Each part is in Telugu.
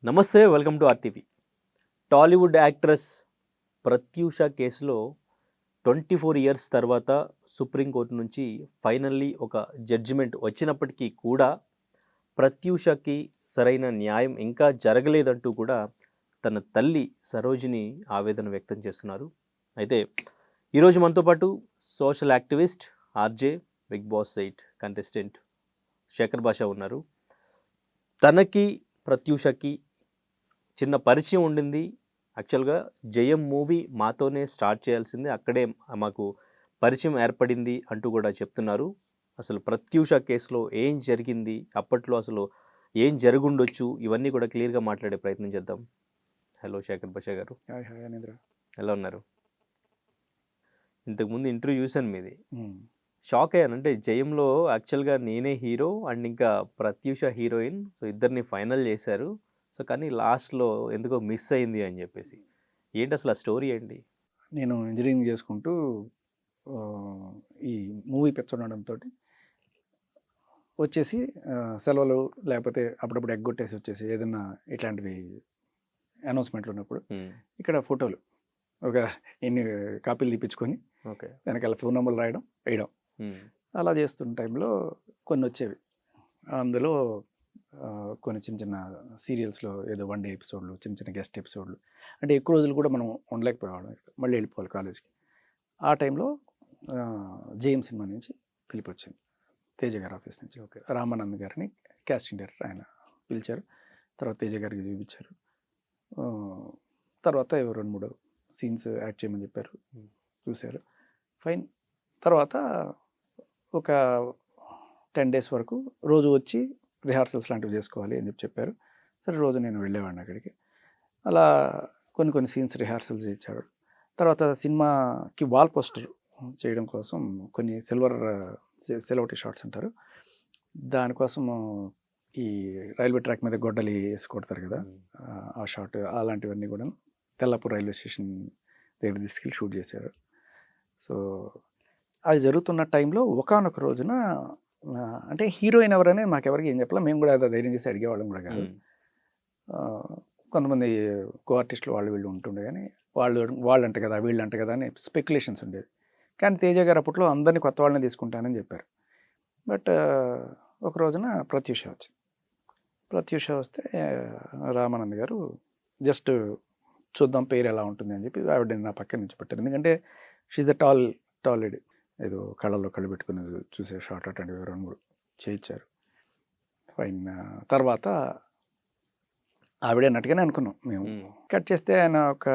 నమస్తే, welcome to RTV. Tollywood actress Pratyusha కేసులో 24 ఇయర్స్ తర్వాత సుప్రీంకోర్టు నుంచి ఫైనల్లీ ఒక జడ్జిమెంట్ వచ్చినప్పటికీ కూడా ప్రత్యూషకి సరైన న్యాయం ఇంకా జరగలేదంటూ కూడా తన తల్లి సరోజిని ఆవేదన వ్యక్తం చేస్తున్నారు. అయితే ఈరోజు మనతో పాటు social activist, RJ, Big Boss 8 contestant Shekhar Basha ఉన్నారు. తనకి ప్రత్యూషకి చిన్న పరిచయం ఉండింది. యాక్చువల్గా జయం మూవీ మాతోనే స్టార్ట్ చేయాల్సిందే, అక్కడే మాకు పరిచయం ఏర్పడింది అంటూ కూడా చెప్తున్నారు. అసలు ప్రత్యూష కేసులో ఏం జరిగింది, అప్పట్లో అసలు ఏం జరుగుండొచ్చు, ఇవన్నీ కూడా క్లియర్గా మాట్లాడే ప్రయత్నం చేద్దాం. హలో శేఖర్ భాషా గారు. ఎలా ఉన్నారు? ఇంతకుముందు ఇంటర్వ్యూ చూశాను మీది, షాక్ అయ్యాను. అంటే జయంలో యాక్చువల్గా నేనే హీరో అండ్ ఇంకా ప్రత్యూష హీరోయిన్, సో ఇద్దరిని ఫైనల్ చేశారు. సో కానీ లాస్ట్లో ఎందుకో మిస్ అయింది అని చెప్పేసి. ఏంటి అసలు ఆ స్టోరీ ఏంటి? నేను ఇంజనీరింగ్ చేసుకుంటూ ఈ మూవీ పెంచడంతో వచ్చేసి సెలవులు లేకపోతే అప్పుడప్పుడు ఎగ్గొట్టేసి వచ్చేసి ఏదన్నా ఇట్లాంటివి అనౌన్స్మెంట్లు ఉన్నప్పుడు ఇక్కడ ఫోటోలు ఒక ఎన్ని కాపీలు తీపించుకొని ఓకే వెనకాల ఫోన్ నెంబర్లు రాయడం వేయడం అలా చేస్తున్న టైంలో కొన్ని వచ్చేవి. అందులో కొన్ని చిన్న చిన్న సీరియల్స్లో ఏదో వన్ డే ఎపిసోడ్లు, చిన్న చిన్న గెస్ట్ ఎపిసోడ్లు, అంటే ఎక్కువ రోజులు కూడా మనం ఉండలేకపోయేవాళ్ళం, మళ్ళీ వెళ్ళిపోవాలి కాలేజ్కి. ఆ టైంలో జేఎం సినిమా నుంచి పిలిపి వచ్చింది, తేజ గారి ఆఫీస్ నుంచి. ఓకే, రామానంద్ గారిని క్యాస్టింగ్ డైరెక్టర్, ఆయన పిలిచారు. తర్వాత తేజ గారికి చూపించారు. తర్వాత 2-3 సీన్స్ యాక్ట్ చేయమని చెప్పారు, చూశారు, ఫైన్. తర్వాత ఒక 10 days వరకు రోజు వచ్చి రిహార్సల్స్ లాంటివి చేసుకోవాలి అని చెప్పారు. సరే, రోజు నేను వెళ్ళేవాడిని అక్కడికి. అలా కొన్ని సీన్స్ రిహార్సల్స్ ఇచ్చాడు. తర్వాత సినిమాకి వాల్ పోస్టర్ చేయడం కోసం కొన్ని సెలవుటీ షాట్స్ అంటారు, దానికోసం ఈ రైల్వే ట్రాక్ మీద గొడ్డలి వేసి కొడతారు కదా, ఆ షాట్, అలాంటివన్నీ కూడా తెల్లపూర్ రైల్వే స్టేషన్ దగ్గర తీసుకెళ్ళి షూట్ చేశారు. సో అది జరుగుతున్న టైంలో ఒకానొక రోజున, అంటే హీరోయిన్ ఎవరనే మాకెవరికి ఏం చెప్పాలి, మేము కూడా ధైర్యం చేసి అడిగేవాళ్ళం కూడా కాదు. కొంతమంది కో ఆర్టిస్టులు వాళ్ళు వీళ్ళు ఉంటుండే, కానీ వాళ్ళంట కదా వీళ్ళంట కదా అని స్పెక్యులేషన్స్ ఉండేది. కానీ తేజ గారు అప్పట్లో అందరినీ కొత్త వాళ్ళని తీసుకుంటానని చెప్పారు. బట్ ఒక రోజున ప్రత్యూష వచ్చింది. ప్రత్యూష వస్తే రామానంద్ గారు జస్ట్ చూద్దాం పేరు ఎలా ఉంటుంది అని చెప్పి ఆవిడ నా పక్కన నుంచి పెట్టారు. ఎందుకంటే షీజ్ అ టాల్ లేడీ, ఏదో కళ్ళల్లో కళ్ళు పెట్టుకుని చూసే షార్ట్ అట్లాంటివి 2-3 చేయించారు. ఫైన్. తర్వాత ఆవిడే అన్నట్టుగానే అనుకున్నాం మేము. కట్ చేస్తే ఆయన ఒక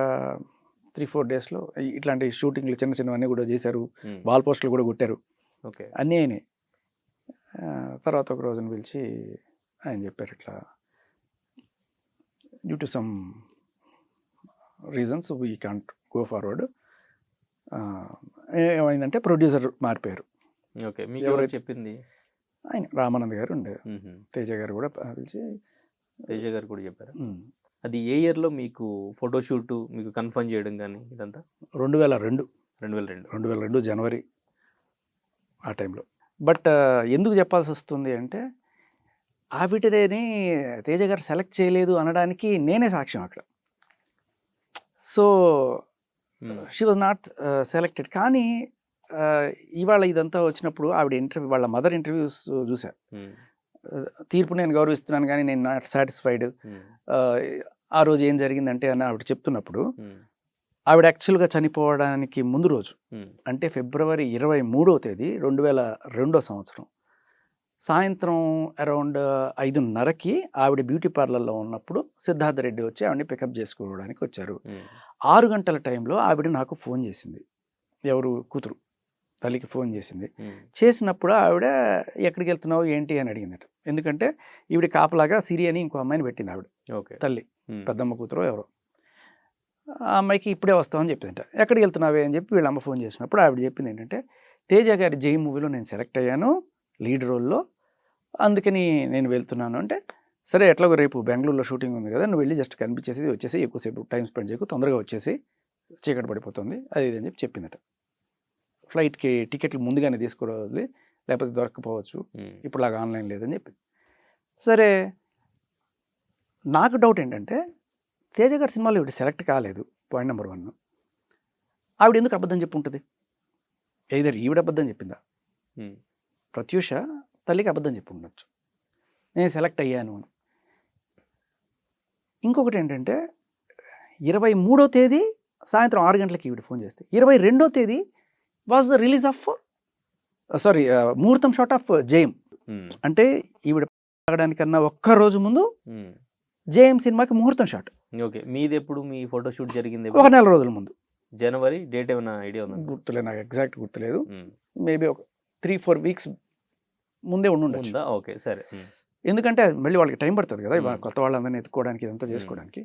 3-4 daysలో ఇట్లాంటి షూటింగ్లు చిన్న చిన్నవన్నీ కూడా చేశారు, వాల్ పోస్టులు కూడా కొట్టారు, ఓకే అన్నీ అయినాయి. తర్వాత ఒక రోజున పిలిచి ఆయన చెప్పారు, ఇట్లా due to some reasons we can't go forward. ఏమైందంటే ప్రొడ్యూసర్ మారిపోయారు. ఓకే, మీకు ఎవరు చెప్పింది? ఆయన రామానంద్ గారు ఉండే, తేజ గారు కూడా పిలిచి, తేజ గారు కూడా చెప్పారు. అది ఏ ఇయర్లో మీకు ఫోటోషూట్ మీకు కన్ఫర్మ్ చేయడం కానీ ఇదంతా? 2002 జనవరి ఆ టైంలో. బట్ ఎందుకు చెప్పాల్సి వస్తుంది అంటే, ఆవిడని తేజ గారు సెలెక్ట్ చేయలేదు అనడానికి నేనే సాక్ష్యం అక్కడ. So she was not selected. కానీ ఇవాళ ఇదంతా వచ్చినప్పుడు ఆవిడ ఇంటర్వ్యూ, వాళ్ళ మదర్ ఇంటర్వ్యూస్ చూశారు. తీర్పు నేను గౌరవిస్తున్నాను కానీ నేను నాట్ సాటిస్ఫైడ్, ఆ రోజు ఏం జరిగిందంటే అని ఆవిడ చెప్తున్నప్పుడు, ఆవిడ యాక్చువల్గా చనిపోవడానికి ముందు రోజు, అంటే ఫిబ్రవరి 23వ తేదీ 2002 సంవత్సరం సాయంత్రం అరౌండ్ 5:30కి ఆవిడ బ్యూటీ పార్లర్లో ఉన్నప్పుడు సిద్ధార్థ రెడ్డి వచ్చి ఆవిడని పికప్ చేసుకోవడానికి వచ్చారు. 6 గంటల టైంలో ఆవిడ నాకు ఫోన్ చేసింది, ఎవరు కూతురు తల్లికి ఫోన్ చేసింది. చేసినప్పుడు ఆవిడ ఎక్కడికి వెళ్తున్నావు ఏంటి అని అడిగిందట. ఎందుకంటే ఈవిడ కాపలాగా సిరి అని ఇంకో అమ్మాయిని పెట్టింది ఆవిడ, తల్లి పెద్దమ్మ కూతురు ఎవరో. ఆ అమ్మాయికి ఇప్పుడే వస్తామని చెప్పిందట. ఎక్కడికి వెళ్తున్నావే అని చెప్పి వీళ్ళమ్మ ఫోన్ చేసినప్పుడు ఆవిడ చెప్పింది ఏంటంటే, తేజ గారి జై మూవీలో నేను సెలెక్ట్ అయ్యాను లీడ్ రోల్లో, అందుకని నేను వెళ్తున్నాను. అంటే సరే, ఎట్లాగో రేపు బెంగళూరులో షూటింగ్ ఉంది కదా, నువ్వు వెళ్ళి జస్ట్ కనిపించేసి వచ్చేసి, ఎక్కువసేపు టైం స్పెండ్ చేయకు, తొందరగా వచ్చేసి, చీకటి పడిపోతుంది అది ఇది అని చెప్పి చెప్పిందట. ఫ్లైట్కి టికెట్లు ముందుగానే తీసుకోవాలి, లేకపోతే దొరకపోవచ్చు, ఇప్పుడులాగా ఆన్లైన్ లేదని చెప్పి. సరే, నాకు డౌట్ ఏంటంటే తేజ గారి సినిమాలో ఈవిడ సెలెక్ట్ కాలేదు, పాయింట్ నెంబర్ 1. ఆవిడ ఎందుకు అబద్ధం చెప్పి ఉంటుంది? ఏదర్ ఈవిడ అబద్ధం చెప్పిందా, ప్రత్యూష తల్లికి అబద్ధం చెప్పి ఉండొచ్చు, నేను సెలెక్ట్ అయ్యాను అని. ఇంకొకటి ఏంటంటే 23వ తేదీ సాయంత్రం 6 గంటలకి ఈవిడ ఫోన్ చేస్తే 22వ తేదీ వాజ్ ద రిలీజ్ ఆఫ్ ముహూర్తం షాట్ ఆఫ్ జేఎం. అంటే ఈవిడ తాగడానికన్నా ఒక్క రోజు ముందు జేఎం సినిమాకి ముహూర్తం షాట్. ఓకే, మీది ఎప్పుడు మీ ఫోటోషూట్ జరిగింది? ఒక నెల రోజుల ముందు, జనవరి. డేట్ ఏమైనా ఐడియా ఉందా? గుర్తులేదు, నాకు ఎగ్జాక్ట్ గుర్తులేదు. మేబీ ఒక 3-4 వీక్స్ ముందే ఉండుండొచ్చు. ఓకే, సరే. ఎందుకంటే మళ్ళీ వాళ్ళకి టైం పడుతుంది కదా, కొత్త వాళ్ళందరినీ ఎత్తుకోవడానికి, ఇదంతా చేసుకోవడానికి.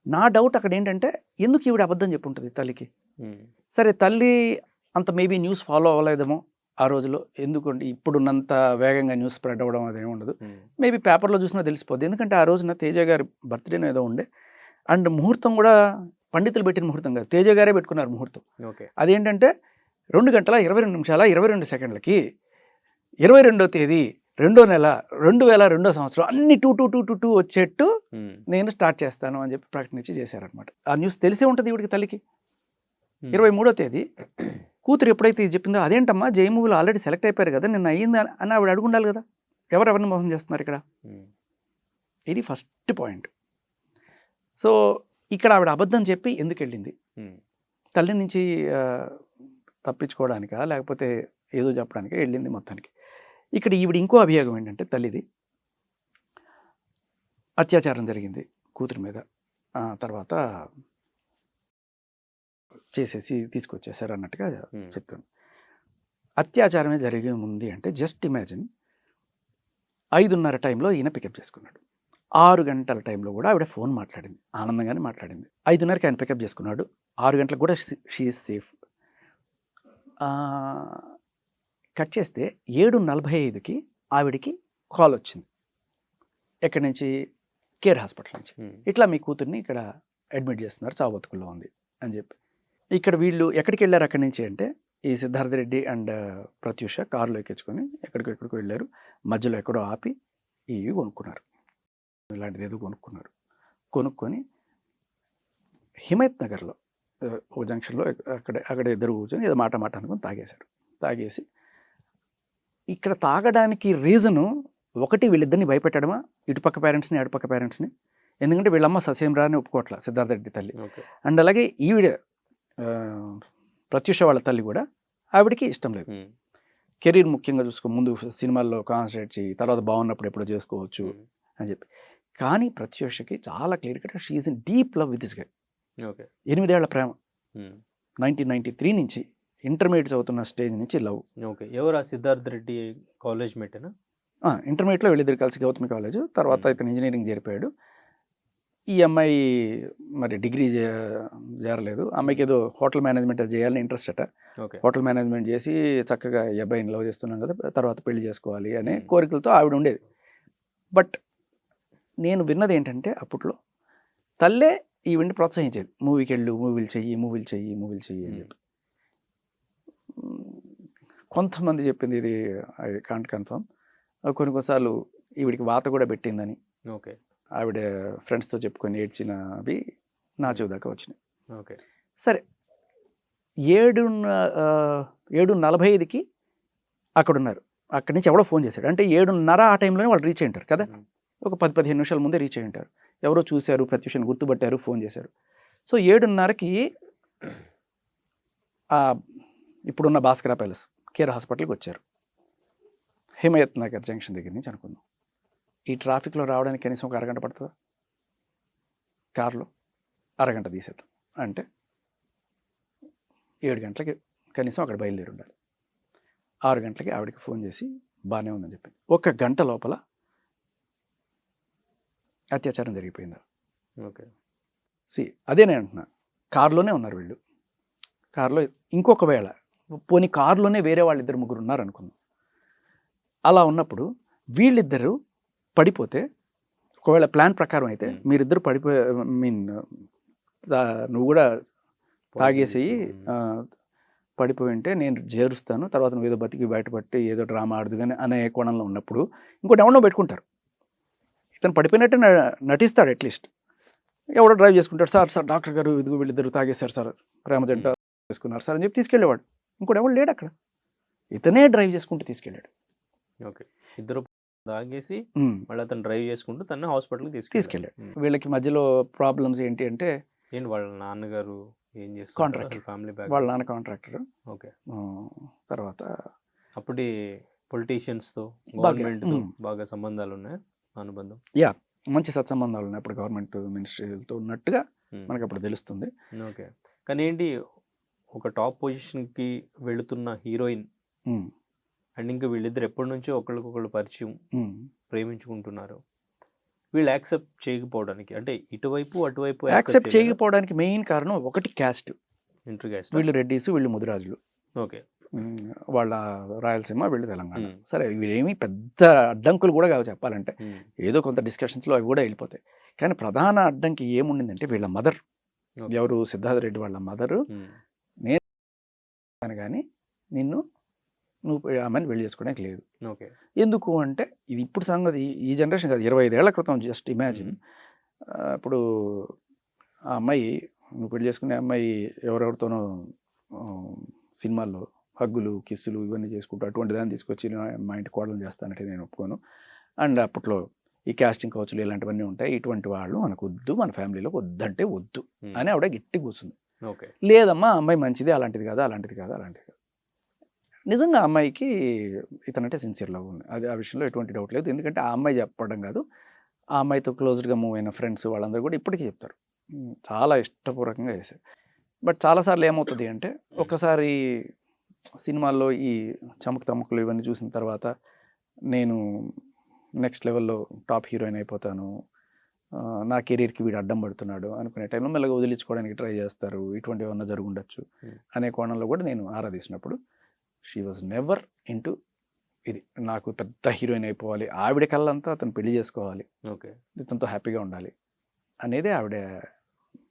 నా డౌట్ అక్కడ ఏంటంటే ఎందుకు ఈవిడ అబద్ధం చెప్పి ఉంటుంది తల్లికి? సరే, తల్లి అంత మేబీ న్యూస్ ఫాలో అవ్వలేదేమో ఆ రోజులో, ఎందుకంటే ఇప్పుడున్నంత వేగంగా న్యూస్ స్ప్రెడ్ అవ్వడం అదేమి ఉండదు. మేబీ పేపర్లో చూసినా తెలిసిపోద్ది, ఎందుకంటే ఆ రోజున తేజ గారి బర్త్డేనో ఏదో ఉండే. అండ్ ముహూర్తం కూడా పండితులు పెట్టిన ముహూర్తం కాదు, తేజ గారే పెట్టుకున్నారు ముహూర్తం. అదేంటంటే 2 గంటల 22 నిమిషాల 22 సెకండ్లకి 22వ తేదీ 2వ నెల 2002వ సంవత్సరం అన్ని 2 వచ్చేట్టు నేను స్టార్ట్ చేస్తాను అని చెప్పి ప్రకటించి చేశారనమాట. ఆ న్యూస్ తెలిసే ఉంటుంది ఈవిడికి తల్లికి. 23వ తేదీ కూతురు ఎప్పుడైతే ఇది చెప్పిందో, అదేంటమ్మా జై మూవీలో ఆల్రెడీ సెలెక్ట్ అయిపోయారు కదా, నిన్న అయ్యింది అని ఆవిడ అడుగుండాలి కదా, ఎవరిని మోసం చేస్తున్నారు ఇక్కడ? ఇది ఫస్ట్ పాయింట్. సో ఇక్కడ ఆవిడ అబద్ధం చెప్పి ఎందుకు వెళ్ళింది? తల్లి నుంచి తప్పించుకోవడానికా లేకపోతే ఏదో చెప్పడానికా వెళ్ళింది మొత్తానికి. ఇక్కడ ఈవిడ ఇంకో అభియోగం ఏంటంటే తల్లిది అత్యాచారం జరిగింది కూతురు మీద, తర్వాత చేసేసి తీసుకొచ్చేసారు అన్నట్టుగా చెప్తాను. అత్యాచారమే జరిగే ఉంది అంటే జస్ట్ ఇమాజిన్, 5:30 టైంలో ఈయన పికప్ చేసుకున్నాడు, 6 గంటల టైంలో కూడా ఆవిడ ఫోన్ మాట్లాడింది, ఆనందంగానే మాట్లాడింది. 5:30కి ఆయన పికప్ చేసుకున్నాడు, 6 గంటలకు కూడా షీ ఈజ్ సేఫ్. కట్ చేస్తే 7:45కి ఆవిడికి కాల్ వచ్చింది, ఎక్కడి నుంచి? కేర్ హాస్పిటల్ నుంచి. ఇట్లా మీ కూతుర్ని ఇక్కడ అడ్మిట్ చేస్తున్నారు, చావు బతుకుల్లో ఉంది అని చెప్పి. ఇక్కడ వీళ్ళు ఎక్కడికి వెళ్ళారు అక్కడి నుంచి అంటే, ఈ సిద్ధార్థ రెడ్డి అండ్ ప్రత్యూష కారులో ఎక్కించుకొని ఎక్కడికో వెళ్ళారు, మధ్యలో ఎక్కడో ఆపి ఇవి కొనుక్కున్నారు, ఇలాంటిది ఏదో కొనుక్కొని హిమాయత్ నగర్లో ఒక జంక్షన్లో అక్కడ ఇద్దరు కూర్చొని ఏదో మాట అనుకొని తాగేశారు. తాగేసి ఇక్కడ తాగడానికి రీజను ఒకటి, వీళ్ళిద్దరిని భయపెట్టడమా, ఇటుపక్క పేరెంట్స్ని అటుపక్క పేరెంట్స్ని. ఎందుకంటే వీళ్ళమ్మ ససేం రాని ఒప్పుకోవట్ల సిద్ధార్థ రెడ్డి తల్లి. అండ్ అలాగే ఈవిడ ప్రత్యూష వాళ్ళ తల్లి కూడా ఆవిడకి ఇష్టం లేదు. కెరీర్ ముఖ్యంగా చూసుకో, ముందు సినిమాల్లో కాన్సన్ట్రేట్ చేయి, తర్వాత బాగున్నప్పుడు ఎప్పుడో చేసుకోవచ్చు అని చెప్పి. కానీ ప్రత్యూషకి చాలా clear cut she is in deep love with this guy. 8 ఏళ్ల ప్రేమ, 1993 నుంచి ఇంటర్మీడియట్ చదువుతున్న స్టేజ్ నుంచి లవ్. ఓకే, ఎవరు ఆ సిద్ధార్థ రెడ్డి? కాలేజ్ మేటేనా? ఇంటర్మీడియట్లో వీళ్ళిద్దరు కలిసి గౌతమి కాలేజ్, తర్వాత ఇతను ఇంజనీరింగ్ చేరిపోయాడు. ఈ అమ్మాయి మరి డిగ్రీ చేరలేదు, అమ్మాయికి ఏదో హోటల్ మేనేజ్మెంట్ చేయాలని ఇంట్రెస్ట్ అట. హోటల్ మేనేజ్మెంట్ చేసి చక్కగా ఈ అబ్బాయిని లవ్ చేస్తున్నాం కదా, తర్వాత పెళ్లి చేసుకోవాలి అనే కోరికలతో ఆవిడ ఉండేది. బట్ నేను విన్నది ఏంటంటే అప్పట్లో తల్లే ఈవిడ్ని ప్రోత్సహించేది, మూవీకి వెళ్ళు, మూవీలు చెయ్యి అని చెప్పి. కొంతమంది చెప్పింది, ఇది ఐ కాంట్ కన్ఫర్మ్, కొన్నిసార్లు ఈవిడికి వాత కూడా పెట్టిందని ఆవిడ ఫ్రెండ్స్తో చెప్పుకొని ఏడ్చినవి నా చెవి దాకా వచ్చినాయి. సరే, 7:45కి అక్కడ ఉన్నారు, అక్కడి నుంచి ఎవడో ఫోన్ చేశాడు అంటే 7:30 ఆ టైంలోనే వాళ్ళు రీచ్ అయి ఉంటారు కదా, ఒక 10-15 నిమిషాల ముందే రీచ్ అయి ఉంటారు. ఎవరో చూశారు, ప్రత్యూషను గుర్తుపట్టారు, ఫోన్ చేశారు. సో 7:30కి ఇప్పుడున్న భాస్కర ప్యాలెస్ కేర్ హాస్పిటల్కి వచ్చారు, హిమాయత్ నగర్ జంక్షన్ దగ్గర నుంచి అనుకుందాం. ఈ ట్రాఫిక్లో రావడానికి కనీసం ఒక అరగంట పడుతుందా? కార్లో అరగంట తీసేద్దాం అంటే 7 గంటలకి కనీసం అక్కడ బయలుదేరి ఉండాలి. 6 గంటలకి ఆవిడకి ఫోన్ చేసి బాగానే ఉందని చెప్పింది. 1 గంట లోపల అత్యాచారం జరిగిపోయిందా? అదే నేను అంటున్నా, కారులోనే ఉన్నారు వీళ్ళు, కారులో ఇంకొక వేళ పోనీ కారులోనే వేరే వాళ్ళు 2-3 ఉన్నారు అనుకుందాం. అలా ఉన్నప్పుడు వీళ్ళిద్దరూ పడిపోతే, ఒకవేళ ప్లాన్ ప్రకారం అయితే మీరిద్దరు నువ్వు కూడా తాగేసేయి పడిపోయి ఉంటే నేను చేరుస్తాను, తర్వాత నువ్వు ఏదో బతికి బయటపట్టి ఏదో డ్రామా ఆడదు కానీ అనే కోణంలో ఉన్నప్పుడు ఇంకోటి ఎవరినో పెట్టుకుంటారు. ఇతను పడిపోయినట్టు నటిస్తాడు అట్లీస్ట్. ఎవడో డ్రైవ్ చేసుకుంటాడు, సార్ డాక్టర్ గారు ఇదిగో వీళ్ళిద్దరు తాగేశారు సార్, ప్రేమ జంట చేసుకున్నారు సార్ అని చెప్పి తీసుకెళ్ళేవాడు. ఇంకోటి ఎవడు లేడు అక్కడ, ఇతనే డ్రైవ్ చేసుకుంటూ తీసుకెళ్ళాడు. ఓకే, ఇద్దరు తాగేసి మళ్ళీ అతను డ్రైవ్ చేసుకుంటూ తన హాస్పిటల్కి తీసుకెళ్ళాడు. వీళ్ళకి మధ్యలో ప్రాబ్లమ్స్ ఏంటి అంటే, ఏంటి వాళ్ళ నాన్నగారు ఏం చేస్తారు, కాంట్రాక్టర్, ఫ్యామిలీ బ్యాక్, వాళ్ళ నాన్న కాంట్రాక్టర్. ఓకే, తర్వాత అప్పుడే పొలిటీషియన్స్తో గవర్నమెంట్తో బాగా సంబంధాలు ఉన్నాయి, అనుబంధం. యా, మంచి సత్సంబంధాలు ఉన్నాయి అప్పుడు గవర్నమెంట్ మినిస్ట్రీలతో ఉన్నట్టుగా మనకు అప్పుడు తెలుస్తుంది. ఓకే, కానీ ఏంటి ఒక టాప్ పొజిషన్కి వెళుతున్న హీరోయిన్ అండ్ ఇంకా వీళ్ళిద్దరు ఎప్పటి నుంచో ఒకళ్ళకొకళ్ళు పరిచయం, ప్రేమించుకుంటున్నారు, వీళ్ళు యాక్సెప్ట్ చేయకపోవడానికి, అంటే ఇటువైపు అటువైపు యాక్సెప్ట్ చేయకపోవడానికి మెయిన్ కారణం ఒకటి క్యాస్ట్. ఇంటర్ క్యాస్ట్, వీళ్ళు రెడ్డిస్, వీళ్ళు ముదిరాజులు. ఓకే, వాళ్ళ రాయలసీమ, వీళ్ళు తెలంగాణ. సరే, ఇవేమీ పెద్ద అడ్డంకులు కూడా కావు చెప్పాలంటే, ఏదో కొంత డిస్కషన్స్లో అవి కూడా వెళ్ళిపోతాయి. కానీ ప్రధాన అడ్డంకి ఏముండిందంటే వీళ్ళ మదర్, ఎవరు సిద్ధార్థ రెడ్డి వాళ్ళ మదరు, నేను కానీ నువ్వు ఆమెను పెళ్లి చేసుకోవడానికి లేదు. ఓకే, ఎందుకు అంటే ఇది ఇప్పుడు సంగతి, ఈ జనరేషన్ కాదు, 25 ఏళ్ల క్రితం. జస్ట్ ఇమాజిన్, ఇప్పుడు ఆ అమ్మాయి, నువ్వు పెళ్లి చేసుకునే అమ్మాయి ఎవరెవరితోనో సినిమాల్లో హగ్గులు, కిస్సులు ఇవన్నీ చేసుకుంటూ అటువంటి దాన్ని తీసుకొచ్చి మా ఇంటి కోడలు చేస్తానంటే నేను ఒప్పుకోను. అండ్ అప్పట్లో ఈ క్యాస్టింగ్ కౌచులు ఇలాంటివన్నీ ఉంటాయి, ఇటువంటి వాళ్ళు మనకు వద్దు, మన ఫ్యామిలీలోకి వద్దంటే వద్దు అని ఆవిడ గట్టి కూర్చుంది. ఓకే, లేదమ్మా అమ్మాయి మంచిది, అలాంటిది కాదు, అలాంటిది కాదు, అలాంటిది కాదు. నిజంగా ఆ అమ్మాయికి ఇతనంటే సిన్సియర్ లవ్ ఉంది, అది ఆ విషయంలో ఎటువంటి డౌట్ లేదు. ఎందుకంటే ఆ అమ్మాయి చెప్పడం కాదు, ఆ అమ్మాయితో క్లోజ్డ్గా మూవ్ అయిన ఫ్రెండ్స్ వాళ్ళందరూ కూడా ఇప్పటికీ చెప్తారు చాలా ఇష్టపూర్వకంగా చేశారు. బట్ చాలాసార్లు ఏమవుతుంది అంటే, ఒక్కసారి సినిమాల్లో ఈ చమకు తమకులు ఇవన్నీ చూసిన తర్వాత నేను నెక్స్ట్ లెవెల్లో టాప్ హీరోయిన్ అయిపోతాను, నా కెరీర్కి వీడు అడ్డం పడుతున్నాడు అనుకునే టైంలో మెల్లగా వదిలించుకోవడానికి ట్రై చేస్తారు, ఇటువంటి ఏమన్నా జరుగుండొచ్చు అనే కోణంలో కూడా నేను ఆరాధించినప్పుడు షీ వాజ్ నెవర్ ఇంటూ ఇది, నాకు పెద్ద హీరోయిన్ అయిపోవాలి, ఆవిడ కళ్ళంతా అతను పెళ్లి చేసుకోవాలి, ఓకే, ఇతనితో హ్యాపీగా ఉండాలి అనేది ఆవిడ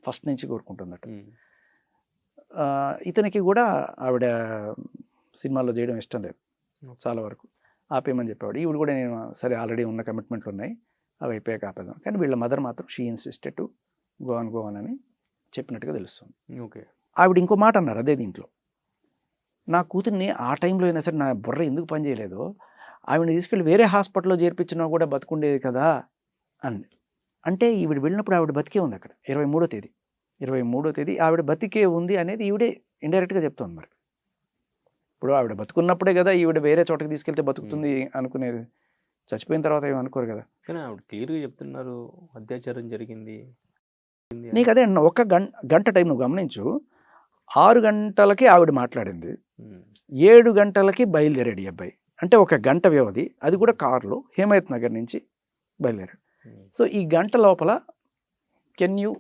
ఫస్ట్ నుంచి కోరుకుంటుందట. ఇతనికి కూడా ఆవిడ సినిమాల్లో చేయడం ఇష్టం లేదు చాలా వరకు, ఆపేయమని చెప్పేవాడు. ఈవిడ కూడా నేను సరే ఆల్రెడీ ఉన్న కమిట్మెంట్లు ఉన్నాయి, అవి అయిపోయాక ఆపేద్దాం. కానీ వీళ్ళ మదర్ మాత్రం she insisted to go on అని చెప్పినట్టుగా తెలుస్తుంది. ఓకే, ఆవిడ ఇంకో మాట అన్నారు అదే దీంట్లో, నా కూతుర్ని ఆ టైంలో అయినా సరే నా బుర్ర ఎందుకు పనిచేయలేదో, ఆవిడని తీసుకెళ్ళి వేరే హాస్పిటల్లో చేర్పించినా కూడా బతుకుండేది కదా అని. అంటే ఈవిడ వెళ్ళినప్పుడు ఆవిడ బతికే ఉంది అక్కడ, 23వ తేదీ ఆవిడ బతికే ఉంది అనేది ఈవిడే ఇండైరెక్ట్గా చెప్తుంది. మరి ఇప్పుడు ఆవిడ బతుకున్నప్పుడే కదా ఈవిడ వేరే చోటకి తీసుకెళ్తే బతుకుతుంది అనుకునేది, చచ్చిపోయిన తర్వాత ఏమి అనుకోరు కదా. కానీ ఆవిడ క్లియర్గా చెప్తున్నారు అత్యాచారం జరిగింది. నీకు అదే ఒక గంట టైం నువ్వు గమనించు, 6 గంటలకి ఆవిడ మాట్లాడింది, 7 గంటలకి బయలుదేరాడు ఈ అబ్బాయి. అంటే ఒక గంట వ్యవధి, అది కూడా కారులో హేమయత్ నగర్ నుంచి బయలుదేరాడు. సో ఈ గంట లోపల can you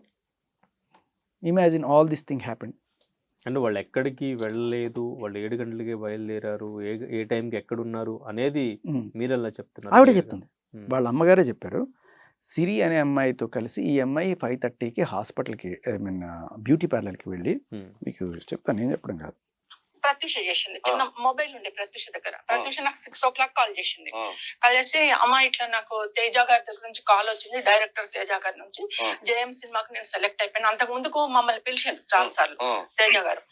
imagine all this thing happen. అంటే వాళ్ళు ఎక్కడికి వెళ్ళలేదు, వాళ్ళు 7 గంటలకే బయలుదేరారు, ఏ టైంకి ఎక్కడున్నారు అనేది మీరు ఎలా చెప్తున్నారు? ఆవిడే చెప్తుంది, వాళ్ళ అమ్మగారే చెప్పారు. సిరి అనే అమ్మాయితో కలిసి ఈ అమ్మాయి 5:30కి హాస్పిటల్కి, ఐ మీన్ బ్యూటీ పార్లర్కి వెళ్ళి, మీకు చెప్తాను, నేను చెప్పడం కాదు, ప్రత్యూష చేసింది. చిన్న మొబైల్ ఉండే ప్రత్యూష దగ్గర. ప్రత్యూష నాకు 6 o'clock కాల్ చేసింది. కాల్ చేసి అమ్మ ఇట్లా నాకు తేజ గారి దగ్గర నుంచి కాల్ వచ్చింది, డైరెక్టర్ తేజ గారి నుంచి, జేఎం సినిమాకి నేను సెలెక్ట్ అయిపోయాను. అంతకు ముందుకు మమ్మల్ని పిలిచాను చాలా సార్లు తేజ గారు.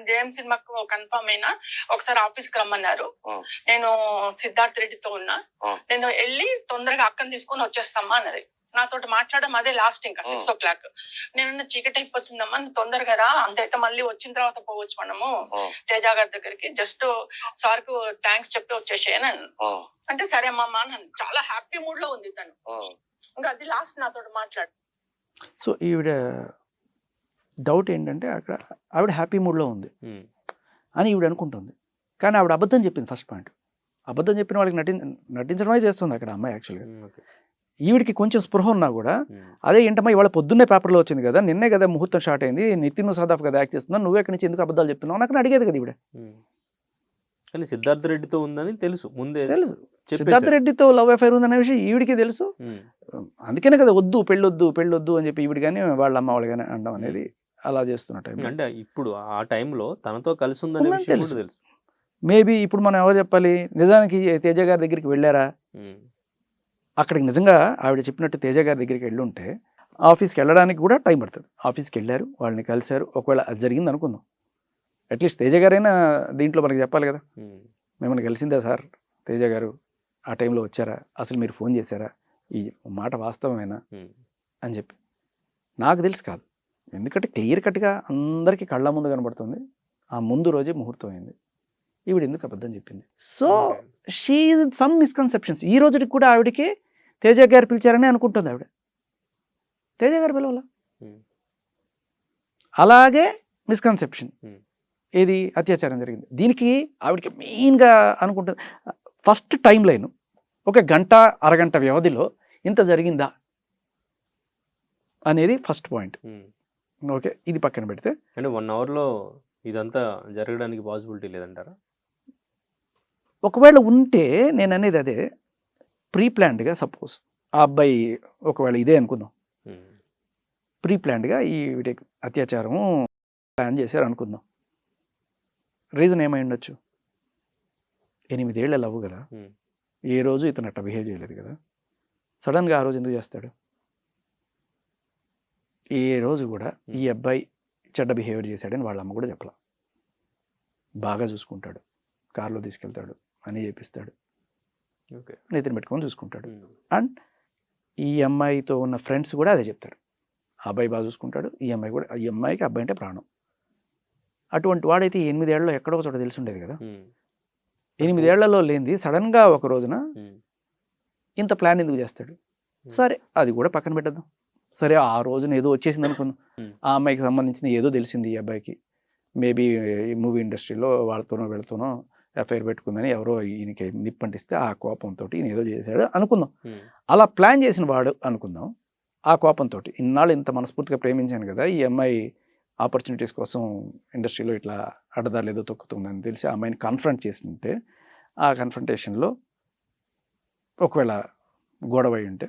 జేఎం సినిమాకు కన్ఫర్మ్ అయినా, ఒకసారి ఆఫీస్కి రమ్మన్నారు. నేను సిద్ధార్థ్ రెడ్డితో ఉన్నా, నేను వెళ్ళి తొందరగా అక్కని తీసుకొని వచ్చేస్తామా అన్నది. నాతోటి మాట్లాడడం అదే లాస్ట్, ఇంకా 6 o'clock. నేను చీకటి అయిపోతుందమ్మా, తొందరగా రా, అంతైతే మళ్ళీ వచ్చిన తర్వాత పోవచ్చు మనము తేజ గారి దగ్గరికి, జస్ట్ సార్ కు థ్యాంక్స్ చెప్పి వచ్చేసాను అంటే, సరే అమ్మమ్మ నన్ను చాలా హ్యాపీ మూడ్ లో ఉంది తను. ఇంకా అది లాస్ట్ నాతో మాట్లాడు. సో ఈవిడ డౌట్ ఏంటంటే, అక్కడ ఆవిడ హ్యాపీ మూడ్లో ఉంది అని ఈవిడ అనుకుంటుంది. కానీ ఆవిడ అబద్ధం చెప్పింది. ఫస్ట్ పాయింట్, అబద్ధం చెప్పిన వాళ్ళకి నటించడమే చేస్తుంది అక్కడ అమ్మాయి. యాక్చువల్గా ఈవిడికి కొంచెం స్పృహ ఉన్నా కూడా, అదే ఏంటమ్మా ఇవాళ పొద్దున్నే పేపర్లో వచ్చింది కదా, నిన్నే కదా ముహూర్తం స్టార్ట్ అయింది, నితిన్ సదాఫ్ కదా యాక్ట్ చేస్తున్నావు, నువ్వు ఎక్కడి నుంచి ఎందుకు అబద్ధాలు చెప్తున్నావు నాకు అడిగేది కదా ఈవిడ. కానీ సిద్ధార్థ రెడ్డితో ఉందని తెలుసు, ముందే తెలుసు సిద్ధార్థ రెడ్డితో లవ్ అఫైర్ ఉందనే విషయం ఈవిడికి తెలుసు. అందుకనే కదా వద్దు పెళ్ళొద్దు అని చెప్పి ఈవిడ కానీ వాళ్ళ అమ్మ వాళ్ళు కానీ అనడం అనేది అలా చేస్తున్నట్టు. అంటే ఇప్పుడు ఆ టైంలో తనతో కలిసి ఉందనే విషయం కూడా తెలుసు. మేబీ ఇప్పుడు మనం ఎవరు చెప్పాలి, నిజానికి తేజ గారి దగ్గరికి వెళ్ళారా, అక్కడికి నిజంగా ఆవిడ చెప్పినట్టు తేజ గారి దగ్గరికి వెళ్ళి ఉంటే ఆఫీస్కి వెళ్ళడానికి కూడా టైం పడుతుంది. ఆఫీస్కి వెళ్ళారు, వాళ్ళని కలిశారు, ఒకవేళ అది జరిగింది అనుకుందాం, అట్లీస్ట్ తేజ గారైనా దీంట్లో మనకి చెప్పాలి కదా, మిమ్మల్ని కలిసిందా సార్ తేజ గారు, ఆ టైంలో వచ్చారా, అసలు మీరు ఫోన్ చేశారా, ఈ మాట వాస్తవమేనా అని చెప్పి. నాకు తెలిసి కాదు, ఎందుకంటే క్లియర్ కట్గా అందరికీ కళ్ళ ముందు కనబడుతుంది. ఆ ముందు రోజే ముహూర్తం అయింది, ఈవిడ ఎందుకు అబద్ధం చెప్పింది. So she is some misconceptions. ఈ రోజుకి కూడా ఆవిడకి తేజ గారు పిలిచారని అనుకుంటుంది ఆవిడ, తేజ గారు పిలవాల. అలాగే మిస్కన్సెప్షన్, ఏది అత్యాచారం జరిగింది. దీనికి ఆవిడకి మెయిన్గా అనుకుంటుంది ఫస్ట్ టైం లైన్, ఒక గంట అరగంట వ్యవధిలో ఇంత జరిగిందా అనేది ఫస్ట్ పాయింట్. ఓకే, ఇది పక్కన పెడితే అంటే 1 అవర్లో ఇదంతా జరగడానికి పాసిబిలిటీ లేదంటారా? ఒకవేళ ఉంటే నేను అనేది అదే, ప్రీ ప్లాన్డ్గా సపోజ్ ఆ అబ్బాయి ఒకవేళ ఇదే అనుకుందాం, ప్రీ ప్లాన్డ్గా ఈ అత్యాచారం ప్లాన్ చేశారు అనుకుందాం. రీజన్ ఏమై ఉండొచ్చు, 8 ఏళ్ళ లవ్ కదా, ఏ రోజు ఇతను అట్లా బిహేవ్ చేయలేదు కదా, సడన్గా ఆ రోజు ఎందుకు చేస్తాడు? ఏ రోజు కూడా ఈ అబ్బాయి చెడ్డ బిహేవియర్ చేశాడని వాళ్ళ అమ్మ కూడా చెప్పలా. బాగా చూసుకుంటాడు, కారులో తీసుకెళ్తాడు, అని చేపిస్తాడు, నెత్తిని పెట్టుకొని చూసుకుంటాడు. అండ్ ఈ అమ్మాయితో ఉన్న ఫ్రెండ్స్ కూడా అదే చెప్తాడు, ఆ అబ్బాయి బాగా చూసుకుంటాడు, ఈ అమ్మాయి కూడా, ఈ అమ్మాయికి అబ్బాయి అంటే ప్రాణం. అటువంటి వాడైతే 8 ఏళ్లలో ఎక్కడో చోట తెలిసి ఉండేది కదా. 8 ఏళ్లలో లేనిది సడన్గా ఒక రోజున ఇంత ప్లాన్ ఎందుకు చేస్తాడు? సరే అది కూడా పక్కన పెట్టద్దాం. సరే ఆ రోజున ఏదో వచ్చేసింది అనుకుందాం, ఆ అమ్మాయికి సంబంధించిన ఏదో తెలిసింది ఈ అబ్బాయికి, మేబీ ఈ మూవీ ఇండస్ట్రీలో వాళ్ళతోనో వీళ్ళతోనో ఎఫ్ఐఆర్ పెట్టుకుందని ఎవరో ఈయనకి నిప్పంటిస్తే ఆ కోపంతో ఈయన ఏదో చేశాడు అనుకుందాం. అలా ప్లాన్ చేసిన వాడు అనుకుందాం, ఆ కోపంతో ఇన్నాళ్ళు ఇంత మనస్ఫూర్తిగా ప్రేమించాను కదా, ఈ అమ్మాయి ఆపర్చునిటీస్ కోసం ఇండస్ట్రీలో ఇట్లా అడ్డదారులు ఏదో తొక్కుతుందని తెలిసి ఆ అమ్మాయిని కన్ఫ్రంట్ చేసింటే, ఆ కన్ఫ్రంటేషన్లో ఒకవేళ గొడవ అయి ఉంటే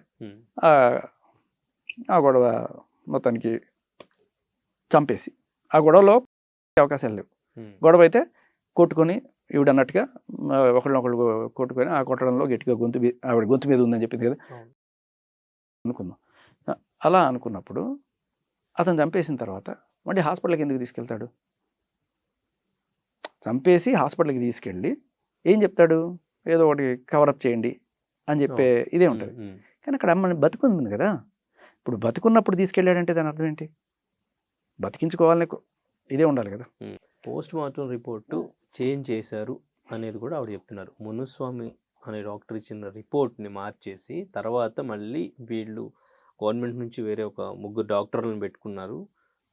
ఆ గొడవ మొత్తానికి చంపేసి, ఆ గొడవలో అవకాశాలు లేవు. గొడవ అయితే కొట్టుకొని ఈవిడ అన్నట్టుగా ఒకళ్ళనొకళ్ళు కొట్టుకొని ఆ కొట్టడంలో గట్టిగా ఆవిడ గొంతు మీద ఉందని చెప్పింది కదా అనుకుందాం. అలా అనుకున్నప్పుడు అతను చంపేసిన తర్వాత మళ్ళీ హాస్పిటల్కి ఎందుకు తీసుకెళ్తాడు? చంపేసి హాస్పిటల్కి తీసుకెళ్ళి ఏం చెప్తాడు? ఏదో ఒకటి కవరప్ చేయండి అని చెప్పే ఇదే ఉంటుంది. కానీ అక్కడ అమ్మని బతుకుంది కదా, ఇప్పుడు బతుకున్నప్పుడు తీసుకెళ్ళాడంటే దాని అర్థం ఏంటి? బతికించుకోవాలనే ఇదే ఉండాలి కదా. పోస్ట్ మార్టం రిపోర్టు చేంజ్ చేశారు అనేది కూడా ఆవిడ చెప్తున్నారు. మునుస్వామి అనే డాక్టర్ ఇచ్చిన రిపోర్ట్ని మార్చేసి తర్వాత మళ్ళీ వీళ్ళు గవర్నమెంట్ నుంచి వేరే ఒక 3 డాక్టర్లను పెట్టుకున్నారు,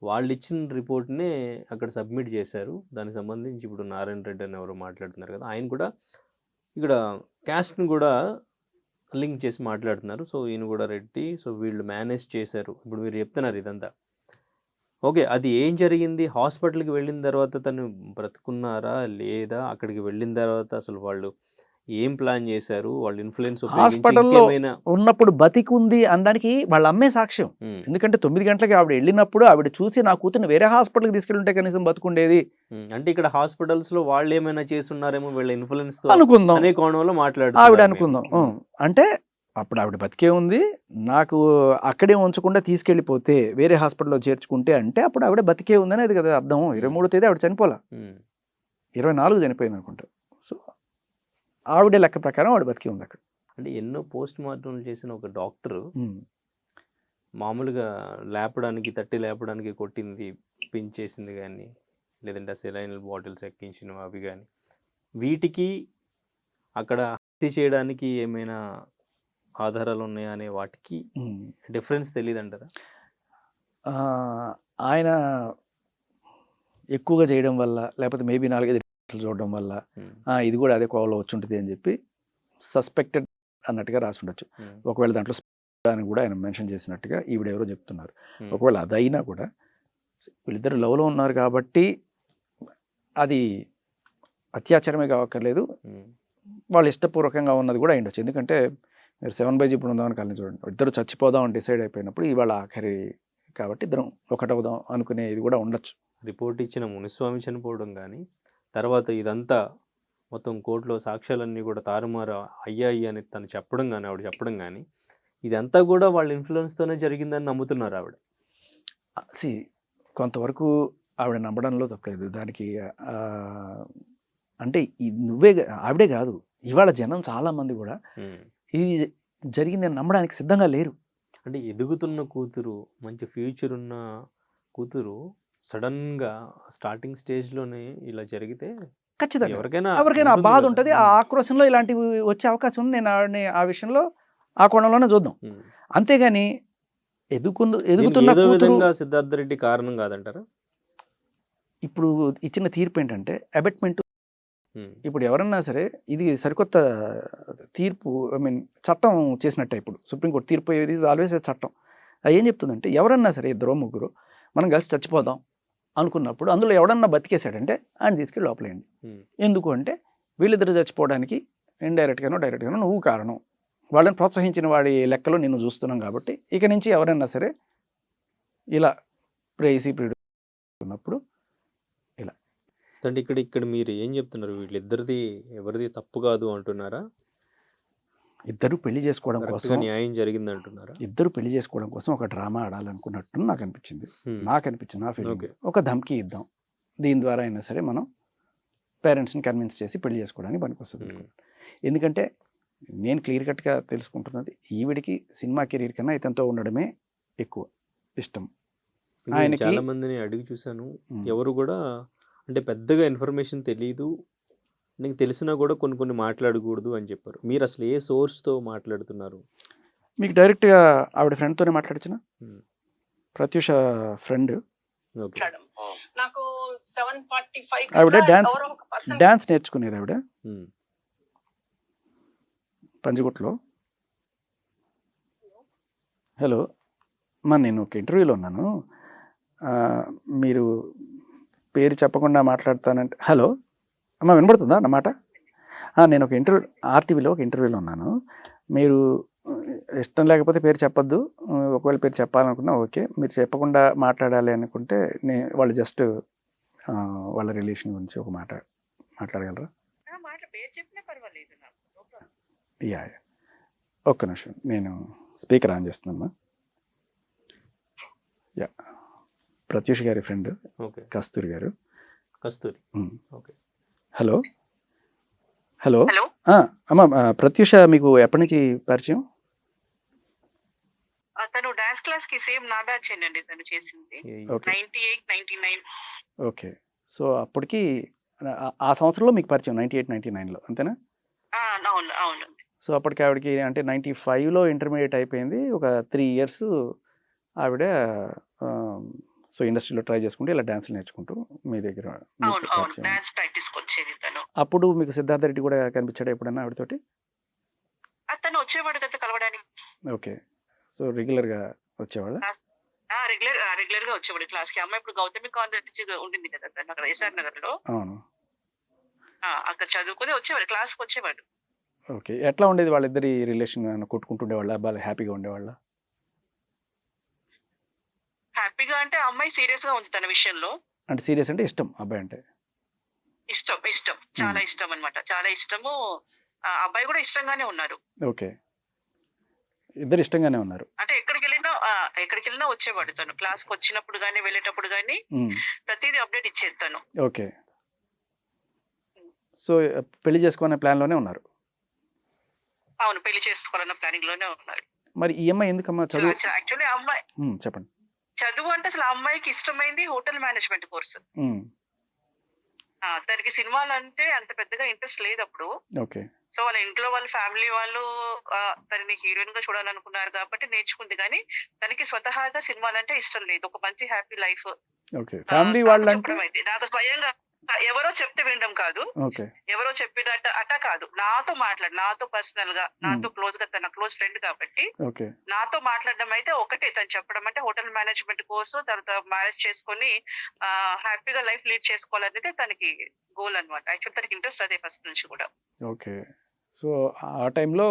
వాళ్ళు ఇచ్చిన రిపోర్ట్నే అక్కడ సబ్మిట్ చేశారు. దానికి సంబంధించి ఇప్పుడు నారాయణ రెడ్డి అని ఎవరో మాట్లాడుతున్నారు కదా, ఆయన కూడా ఇక్కడ క్యాస్ట్ని కూడా లింక్ చేసి మాట్లాడుతున్నారు. సో ఈయన కూడా రెడ్డి, సో వీళ్ళు మేనేజ్ చేశారు. ఇప్పుడు మీరు చెప్తున్నారు ఇదంతా ఓకే, అది ఏం జరిగింది? హాస్పిటల్కి వెళ్ళిన తర్వాత తను బ్రతుకున్నారా లేదా, అక్కడికి వెళ్ళిన తర్వాత అసలు వాళ్ళు ఏం ప్లాన్ చేశారు, వాళ్ళు ఇన్ఫ్లుయెన్స్ హాస్పిటల్లో ఉన్నప్పుడు బతికుంది అనడానికి వాళ్ళ అమ్మే సాక్ష్యం. ఎందుకంటే 9 గంటలకి ఆవిడ వెళ్ళినప్పుడు ఆవిడ చూసి నా కూతురు వేరే హాస్పిటల్కి తీసుకెళ్ళుంటే కనీసం బతుకుండేది. అంటే ఇక్కడ హాస్పిటల్స్ లో వాళ్ళు ఏమైనా చేస్తున్నారేమో వీళ్ళ ఇన్ఫ్లుయెన్స్ అనుకుందాం, అనే కోణంలో మాట్లాడు ఆవిడ అనుకుందాం. అంటే అప్పుడు ఆవిడ బతికే ఉంది, నాకు అక్కడే ఉంచకుండా తీసుకెళ్ళిపోతే వేరే హాస్పిటల్లో చేర్చుకుంటే అంటే అప్పుడు ఆవిడ బతికే ఉందని అది కదా అర్థం. 23వ తేదీ ఆవిడ చనిపోలా, 24 చనిపోయింది అనుకుంటా. సో ఆవిడ లెక్క ప్రకారం ఆవిడ బతికే ఉంది అక్కడ. అంటే ఎన్నో పోస్ట్ మార్టం చేసిన ఒక డాక్టర్ మామూలుగా తట్టి లేపడానికి కొట్టింది, పించేసింది కానీ, లేదంటే సెలైన్ బాటిల్స్ ఎక్కించినవి అవి కానీ, వీటికి అక్కడ హత్య చేయడానికి ఏమైనా ఆధారాలు ఉన్నాయా అనే వాటికి డిఫరెన్స్ తెలియదు అంటారా? ఆయన ఎక్కువగా చేయడం వల్ల, లేకపోతే మేబీ 4-5 చూడడం వల్ల ఇది కూడా అదే కోవలో వచ్చి ఉంటుంది అని చెప్పి సస్పెక్టెడ్ అన్నట్టుగా రాసి ఉండొచ్చు. ఒకవేళ దాంట్లో అని కూడా ఆయన మెన్షన్ చేసినట్టుగా ఈవిడెవరో చెప్తున్నారు. ఒకవేళ అదైనా కూడా వీళ్ళిద్దరు లవ్లో ఉన్నారు కాబట్టి అది అత్యాచారమే కావక్కర్లేదు, వాళ్ళు ఇష్టపూర్వకంగా ఉన్నది కూడా అయ్యుండొచ్చు. ఎందుకంటే మీరు 7/G ఇప్పుడు ఉందామని కలిసి చూడండి, ఇద్దరు చచ్చిపోదాం డిసైడ్ అయిపోయినప్పుడు ఇవాళ ఆఖరి కాబట్టి ఇద్దరం ఒకటవుదాం అనుకునే ఇది కూడా ఉండొచ్చు. రిపోర్ట్ ఇచ్చిన మునిస్వామి చనిపోవడం కానీ, తర్వాత ఇదంతా మొత్తం కోర్టులో సాక్ష్యాలన్నీ కూడా తారుమారు అయ్యాయి అని తను చెప్పడం కానీ ఆవిడ చెప్పడం కానీ ఇదంతా కూడా వాళ్ళ ఇన్ఫ్లుయెన్స్తోనే జరిగిందని నమ్ముతున్నారు ఆవిడ. సి కొంతవరకు ఆవిడ నమ్మడంలో తప్పలేదు దానికి. అంటే ఆవిడే కాదు, ఇవాళ జనం చాలామంది కూడా ఇది జరిగిందని నమ్మడానికి సిద్ధంగా లేరు. అంటే ఎదుగుతున్న కూతురు, మంచి ఫ్యూచర్ ఉన్న కూతురు సడన్గా స్టార్టింగ్ స్టేజ్లోనే ఇలా జరిగితే ఖచ్చితంగా ఎవరికైనా ఆ బాధ ఉంటుంది. ఆ ఆక్రోశంలో ఇలాంటివి వచ్చే అవకాశం ఉంది. నేను ఆవిడని ఆ విషయంలో ఆ కోణంలోనే చూద్దాం. అంతేగాని ఎదుగుతున్న ఏదో కూతురు విధంగా సిద్ధార్థ రెడ్డి కారణం కాదంటారా? ఇప్పుడు ఇచ్చిన తీర్పు ఏంటంటే అబెట్మెంట్. ఇప్పుడు ఎవరన్నా సరే ఇది సరికొత్త తీర్పు, ఐ మీన్ చట్టం చేసినట్టే. ఇప్పుడు సుప్రీంకోర్టు తీర్పు ఇది ఆల్వేస్ చట్టం. అది ఏం చెప్తుందంటే ఎవరన్నా సరే ఇద్దరు ముగ్గురు మనం కలిసి చచ్చిపోదాం అనుకున్నప్పుడు అందులో ఎవడన్నా బతికేశాడంటే ఆయన తీసుకెళ్ళి లోపలేయండి. ఎందుకు అంటే వీళ్ళిద్దరు చచ్చిపోవడానికి ఇండైరెక్ట్గానో డైరెక్ట్గానో నువ్వు కారణం, వాళ్ళని ప్రోత్సహించిన వాడి లెక్కలో నిన్ను చూస్తున్నాం కాబట్టి ఇక నుంచి ఎవరైనా సరే ఇలా ప్రేయసీ ప్రియుడు ఉన్నప్పుడు ఇలా. అంటే ఇక్కడ మీరు ఏం చెప్తున్నారు? వీళ్ళిద్దరిది ఎవరిది తప్పు కాదు అంటున్నారా? ఇద్దరు పెళ్లి చేసుకోవడం కోసం న్యాయం జరిగింది అంటున్నారా? ఇద్దరు పెళ్లి చేసుకోవడం కోసం ఒక డ్రామా ఆడాలనుకున్నట్టు నాకు అనిపించింది. నా ఫీలింగ్. ఒక ధమ్కీ ఇద్దాం, దీని ద్వారా అయినా సరే మనం పేరెంట్స్ని కన్విన్స్ చేసి పెళ్లి చేసుకోవడానికి పనికొస్తుంది. ఎందుకంటే నేను క్లియర్ కట్గా తెలుసుకుంటున్నది ఈవిడికి సినిమా కెరీర్ కన్నా ఇతనితో ఉండడమే ఎక్కువ ఇష్టం. ఆయన చాలా మందిని అడిగి చూశాను, ఎవరు కూడా అంటే పెద్దగా ఇన్ఫర్మేషన్ తెలియదు, నీకు తెలిసినా కూడా కొన్ని మాట్లాడకూడదు అని చెప్పారు. మీరు అసలు ఏ సోర్స్తో మాట్లాడుతున్నారు? మీకు డైరెక్ట్గా ఆవిడ ఫ్రెండ్తోనే మాట్లాడించిన ప్రత్యూష ఫ్రెండ్. నాకు 7:45 ఆవిడ డాన్స్ నేర్చుకునేది. ఆవిడ పంజగుట్లో. హలో అమ్మా, నేను ఒక ఇంటర్వ్యూలో ఉన్నాను, మీరు పేరు చెప్పకుండా మాట్లాడతానంటే. హలో అమ్మ, వినబడుతుందా నా మాట? నేను ఒక ఆర్టీవీలో ఒక ఇంటర్వ్యూలో ఉన్నాను, మీరు ఇష్టం లేకపోతే పేరు చెప్పొద్దు, ఒకవేళ పేరు చెప్పాలనుకున్నా ఓకే, మీరు చెప్పకుండా మాట్లాడాలి అనుకుంటే వాళ్ళు జస్ట్ వాళ్ళ రిలేషన్ గురించి ఒక మాట మాట్లాడగలరా? యా, ఒక్క నిమిషం, నేను స్పీకర్ ఆన్ చేస్తున్నామ్మా. యా, ప్రత్యూష్ గారి ఫ్రెండ్ కస్తూరి గారు. కస్తూరి, ఓకే. హలో హలో అమ్మ, ప్రత్యూష మీకు ఎప్పటి నుంచి పరిచయం? తను డాన్స్ క్లాస్ కి సేమ్ నా బ్యాచ్ అండి తను చేసింది. 98, 99. ఓకే, సో అప్పటికి ఆ సంవత్సరంలో మీకు పరిచయం 98, 99లో అంతేనా? అవును. సో అప్పటికి ఆవిడకి అంటే 95లో ఇంటర్మీడియట్ అయిపోయింది. ఒక 3 years ఆవిడ సో ఇండస్ట్రీలో ట్రై చేసుకుంటూ ఇలా డాన్స్లు నేర్చుకుంటూ మీ దగ్గర. అప్పుడు మీకు సిద్ధార్థ రెడ్డి కూడా కనిపించాడు ఎప్పుడన్నా ఆవిడతోటి? అతను వచ్చేవాడు కదా కలవడానికి. ఓకే, సో రెగ్యులర్గా వచ్చేవాళ్ళ? రెగ్యులర్ గా వచ్చేవాడు క్లాస్ కి. అమ్మాయి ఇప్పుడు గౌతమి కాలేజ్ ఉండింది కదా అక్కడ ఎస్ఆర్ నగర్ లో. అవును, అక్కడ చదువుకుని వచ్చేవాడు, క్లాస్ కి వచ్చేవాడు. ఓకే, ఎట్లా ఉండేది వాళ్ళిద్దరి రిలేషన్? కొట్టుకుంటుండేవాళ్ళ, బాగా హ్యాపీగా ఉండేవాళ్ళ? హ్యాపీగా అంటే అమ్మాయి సీరియస్ గా ఉంది తన విషయంలో. అంటే సీరియస్ అంటే ఇష్టం, అబ్బాయి అంటే ఇష్టం, చాలా ఇష్టం అన్నమాట, చాలా ఇష్టము. అబ్బాయి కూడా ఇష్టంగానే ఉన్నారు. ఓకే, ఇద్దరు ఇష్టంగానే ఉన్నారు. అంటే ఎక్కడికి వెళ్ళినా వచ్చేవాడు తను. క్లాస్ కి వచ్చినప్పుడు గానీ వెళ్ళేటప్పుడు గానీ ప్రతిదీ అప్డేట్ ఇచ్చేది తను. ఓకే, సో పెళ్లి చేసుకోవాలనే ప్లాన్ లోనే ఉన్నారు? అవును, పెళ్లి చేసుకోవాలన్న ప్లానింగ్ లోనే ఉన్నారు. మరి ఈ అమ్మాయి ఎందుకమ్మా చదువు? యాక్చువల్లీ అమ్మాయి చెప్పండి. చదువు అంటే అసలు అమ్మాయికి ఇష్టమైంది హోటల్ మేనేజ్మెంట్ కోర్సు. దానికి సినిమాలు అంటే అంత పెద్దగా ఇంట్రెస్ట్ లేదు అప్పుడు. ఓకే, సో వాళ్ళ ఇంట్లో వాళ్ళ ఫ్యామిలీ వాళ్ళు తనని హీరోయిన్ గా చూడాలనుకున్నారు కాబట్టి నేర్చుకుంది, కానీ తనకి స్వతహాగా సినిమాలు అంటే ఇష్టం లేదు. ఒక మంచి హ్యాపీ లైఫ్. ఓకే, ఫ్యామిలీ వాళ్ళు చెప్పడం అయితే నాకు స్వయంగా ఎవరో చెప్తే వినడం కాదు, ఎవరో చెప్పేదట అట కాదు, నాతో పర్సనల్ గా, నాతో క్లోజ్ గా, తన క్లోజ్ ఫ్రెండ్ కాబట్టి నాతో మాట్లాడడం అయితే ఒకటే. తను చెప్పడం అంటే హోటల్ మేనేజ్మెంట్ కోర్సు, తర్వాత మ్యారేజ్ చేసుకొని హ్యాపీగా లైఫ్ లీడ్ చేసుకోవాలనేది తనకి గోల్ అనమాట. యాక్చువల్ తనకి ఇంట్రెస్ట్ అదే ఫస్ట్ నుంచి కూడా. ఓకే, సో ఆ టైంలో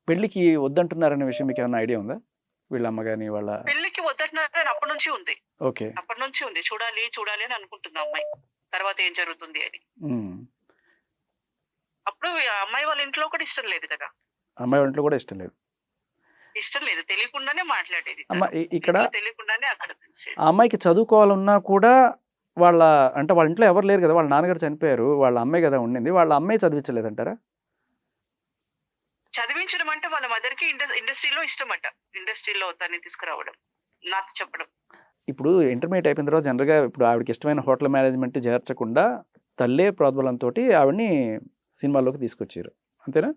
పెళ్లికి వద్దంటున్నారనే విషయం మీకు ఏమైనా ఐడియా ఉందా? వీళ్ళ అమ్మ గాని వాళ్ళ పెళ్లికి వద్దంటున్నారని అప్పటి నుంచి ఉంది. ఓకే, అప్పటి నుంచి ఉంది. చూడాలి అని అనుకుంటుంది అమ్మాయి. తర్వాత ఏం జరుగుతుంది అని. ఉమ్. అప్పుడు ఆ అమ్మాయి వాళ్ళ ఇంట్లో కూడా ఇష్టం లేదు కదా, అమ్మాయి ఒంట్లో కూడా ఇష్టం లేదు. ఇష్టం లేదు, తెలియకుండానే మాట్లాడేది అమ్మ తను. ఇక్కడ ఇంట్లో తెలియకుండానే అక్కడ పిలిచేది. ఆ అమ్మాయికి చదువుకోవాలన్నా కూడా వాళ్ళ ఇంట్లో ఎవరు లేరు కదా, వాళ్ళ నాన్నగారు చనిపోయారు, వాళ్ళ అమ్మాయి కదా ఉండింది, వాళ్ళ అమ్మాయి చదివించలేదంటారా? చదివించడం అంటే వాళ్ళ మదర్ కి ఇండస్ట్రీలో ఇష్టమట, ఇండస్ట్రీలో తన్ని తీసుకురావడం, నాతో చెప్పడం. ఇప్పుడు ఇంటర్మీడియట్ అయిపోయిన తర్వాత జనరల్గా ఇప్పుడు ఆవిడకి ఇష్టమైన హోటల్ మేనేజ్మెంట్ చేర్చకుండా తల్లే ప్రోద్బలంతో ఆవిడని సినిమాల్లోకి తీసుకొచ్చారు, అంతేనా?